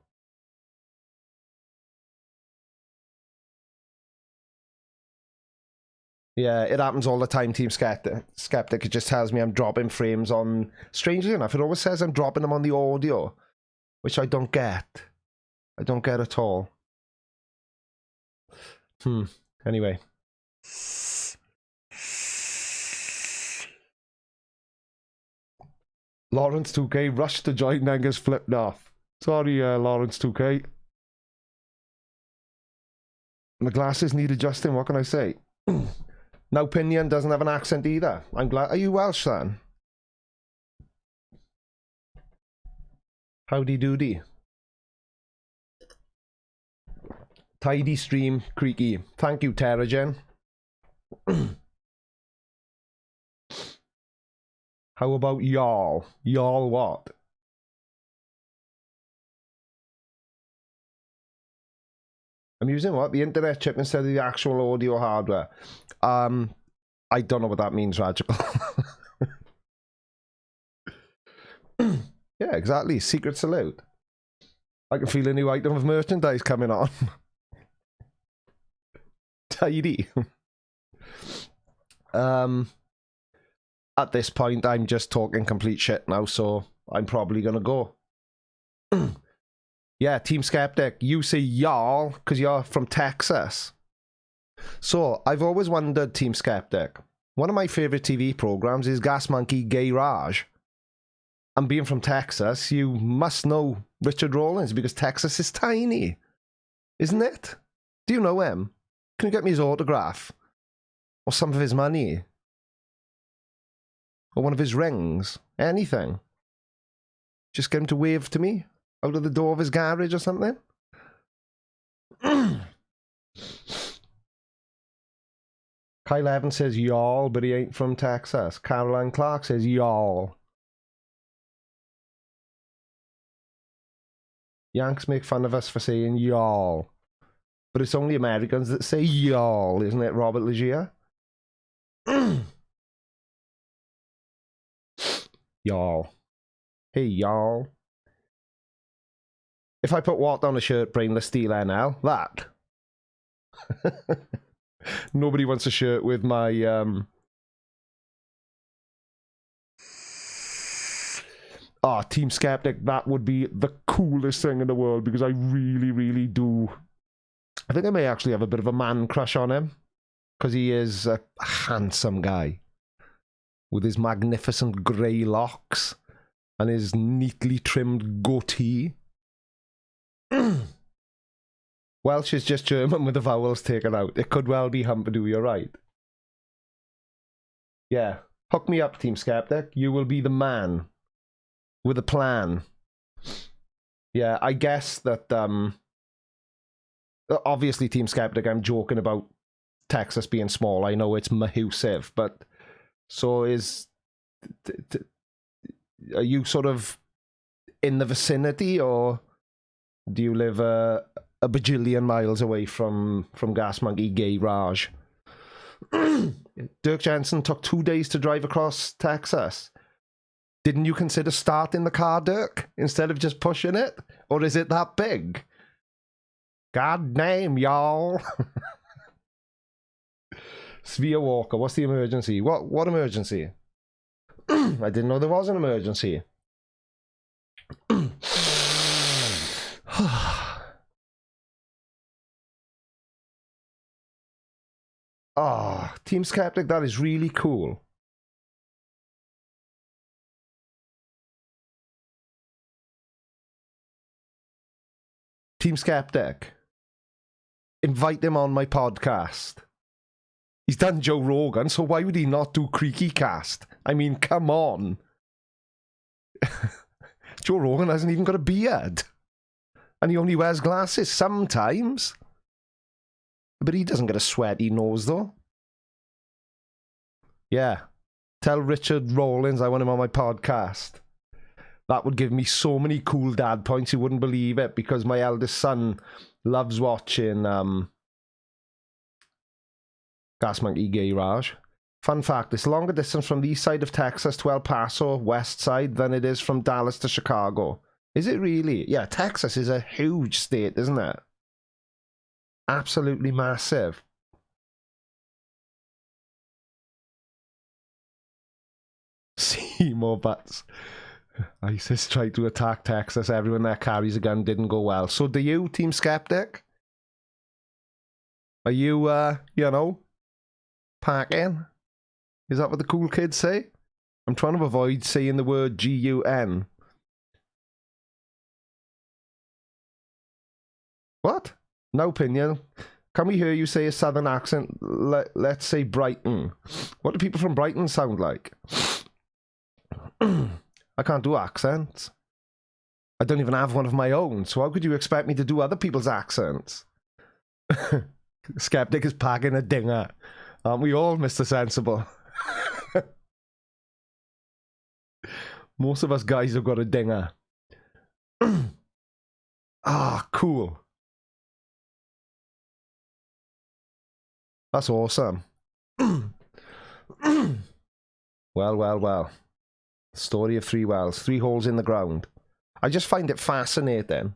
Yeah, it happens all the time, Team Skeptic. It just tells me I'm dropping frames on... Strangely enough, it always says I'm dropping them on the audio, which I don't get. I don't get at all. Anyway. Lawrence 2K rushed to join, then gets flipped off. Sorry, Lawrence 2K. My glasses need adjusting, what can I say? Now Pinion doesn't have an accent either. I'm glad. Are you Welsh, then? Howdy doody. Tidy stream, Creaky. Thank you, Terragen. How about y'all? Y'all what? I'm using what? The internet chip instead of the actual audio hardware. I don't know what that means, Radical. Yeah, exactly. Secret salute. I can feel a new item of merchandise coming on. Tidy. At this point, I'm just talking complete shit now, so I'm probably gonna go. Yeah, Team Skeptic, you say y'all because you're from Texas. So, I've always wondered, Team Skeptic, one of my favorite TV programs is Gas Monkey Garage. And being from Texas, you must know Richard Rawlins because Texas is tiny, isn't it? Do you know him? Can you get me his autograph? Or some of his money? Or one of his rings? Anything? Just get him to wave to me out of the door of his garage or something? Kyle Evans says y'all, but he ain't from Texas. Caroline Clark says y'all. Yanks make fun of us for saying y'all. But it's only Americans that say y'all, isn't it, Robert Legier? Y'all. Hey, y'all. If I put what on a shirt, Brainless Steel NL? That. Nobody wants a shirt with my, Team Skeptic, that would be the coolest thing in the world because I really, really do. I think I may actually have a bit of a man crush on him because he is a handsome guy. with his magnificent grey locks and his neatly trimmed goatee. Welsh is just German with the vowels taken out. It could well be Humperdoo, you're right. Yeah, hook me up, Team Skeptic. You will be the man with a plan. Yeah, I guess that, obviously, Team Skeptic, I'm joking about Texas being small. I know it's massive, but so is... Are you sort of in the vicinity, or do you live a bajillion miles away from Gas Monkey Garage? Dirk Jensen took 2 days to drive across Texas. Didn't you consider starting the car, Dirk, instead of just pushing it? Or is it that big? God damn, y'all. Svea Walker, what's the emergency? What emergency? I didn't know there was an emergency. Ah, Team Skeptic, that is really cool. Team Skeptic, invite him on my podcast. He's done Joe Rogan, so why would he not do CreakyCast? I mean, come on. Joe Rogan hasn't even got a beard. And he only wears glasses sometimes. But he doesn't get a sweaty nose, though. Yeah. Tell Richard Rawlins I want him on my podcast. That would give me so many cool dad points, you wouldn't believe it, because my eldest son loves watching Gas Monkey Garage. Fun fact, it's longer distance from the east side of Texas to El Paso, west side, than it is from Dallas to Chicago. Is it really? Yeah, Texas is a huge state, isn't it? Absolutely massive. See more butts. ISIS tried to attack Texas. Everyone there carries a gun. Didn't go well. So do you, Team Skeptic? Are you, you know, packing? Is that what the cool kids say? I'm trying to avoid saying the word G-U-N. What? No opinion. Can we hear you say a southern accent? Let's say Brighton. What do people from Brighton sound like? I can't do accents. I don't even have one of my own, so how could you expect me to do other people's accents? Skeptic is packing a dinger. Aren't we all, Mr. Sensible? Most of us guys have got a dinger. Ah, cool. That's awesome. Well. Story of 3 wells, 3 holes in the ground. I just find it fascinating.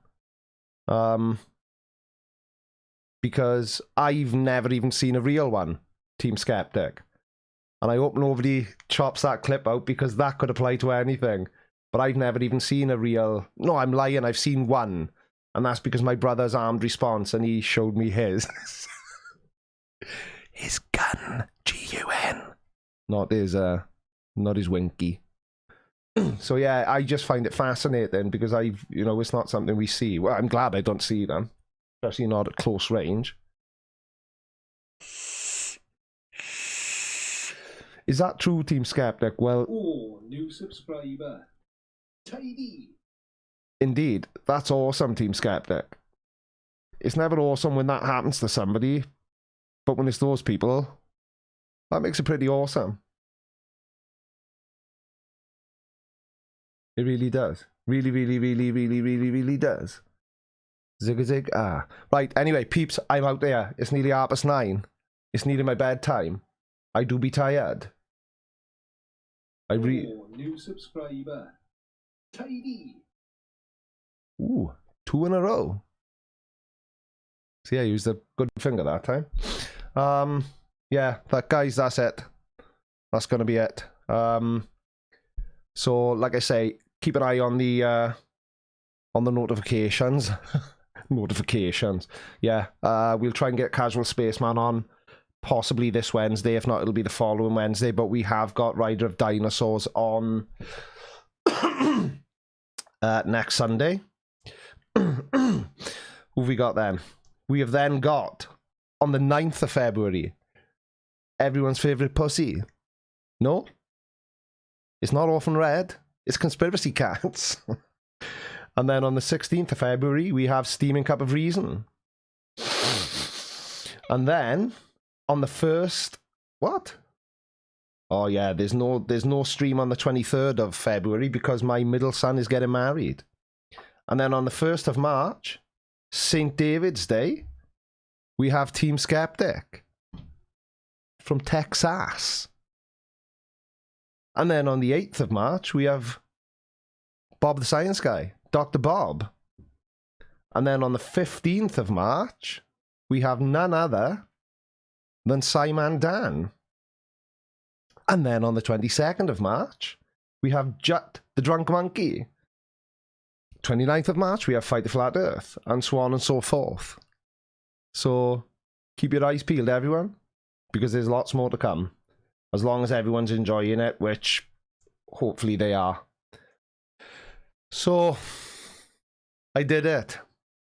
Because I've never even seen a real one, Team Skeptic. And I hope nobody chops that clip out, because that could apply to anything. But I've never even seen a real... No, I'm lying, I've seen one. And that's because my brother's armed response, and he showed me his. His gun, G-U-N. Not his winky. So yeah, I just find it fascinating, because it's not something we see. Well, I'm glad I don't see them, especially not at close range. Is that true, Team Skeptic? Well, oh, new subscriber. Tidy. Indeed, that's awesome, Team Skeptic. It's never awesome when that happens to somebody, but when it's those people, that makes it pretty awesome. It really does. Really does. Zig. Ah. Right, anyway, peeps, I'm out there. It's nearly 9:30. It's nearly my bedtime. I do be tired. new subscriber. Tidy. Ooh, 2 in a row. See, I used a good finger that time. Yeah, guys, that's it. That's gonna be it. So, like I say, keep an eye on the notifications. Notifications. Yeah, we'll try and get Casual Spaceman on possibly this Wednesday. If not, it'll be the following Wednesday. But we have got Rider of Dinosaurs on next Sunday. Who've we got then? We have then got, on the 9th of February, everyone's favourite pussy. No? It's not Orphan Red. It's Conspiracy Cats. And then on the 16th of February, we have Steaming Cup of Reason. And then, on the 1st... What? Oh yeah, there's no stream on the 23rd of February because my middle son is getting married. And then on the 1st of March, St. David's Day, we have Team Skeptic from Texas. And then on the 8th of March, we have Bob the Science Guy, Dr. Bob. And then on the 15th of March, we have none other than Simon Dan. And then on the 22nd of March, we have Jut the Drunk Monkey. 29th of March, we have Fight the Flat Earth, and so on and so forth. So, keep your eyes peeled, everyone, because there's lots more to come. As long as everyone's enjoying it, which hopefully they are. So, I did it.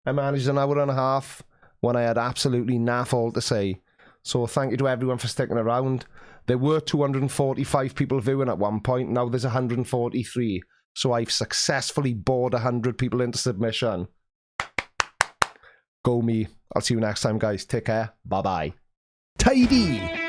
I managed an hour and a half when I had absolutely naff all to say. So, thank you to everyone for sticking around. There were 245 people viewing at one point. Now there's 143. So I've successfully bored 100 people into submission. Go me. I'll see you next time, guys. Take care. Bye-bye. Tidy!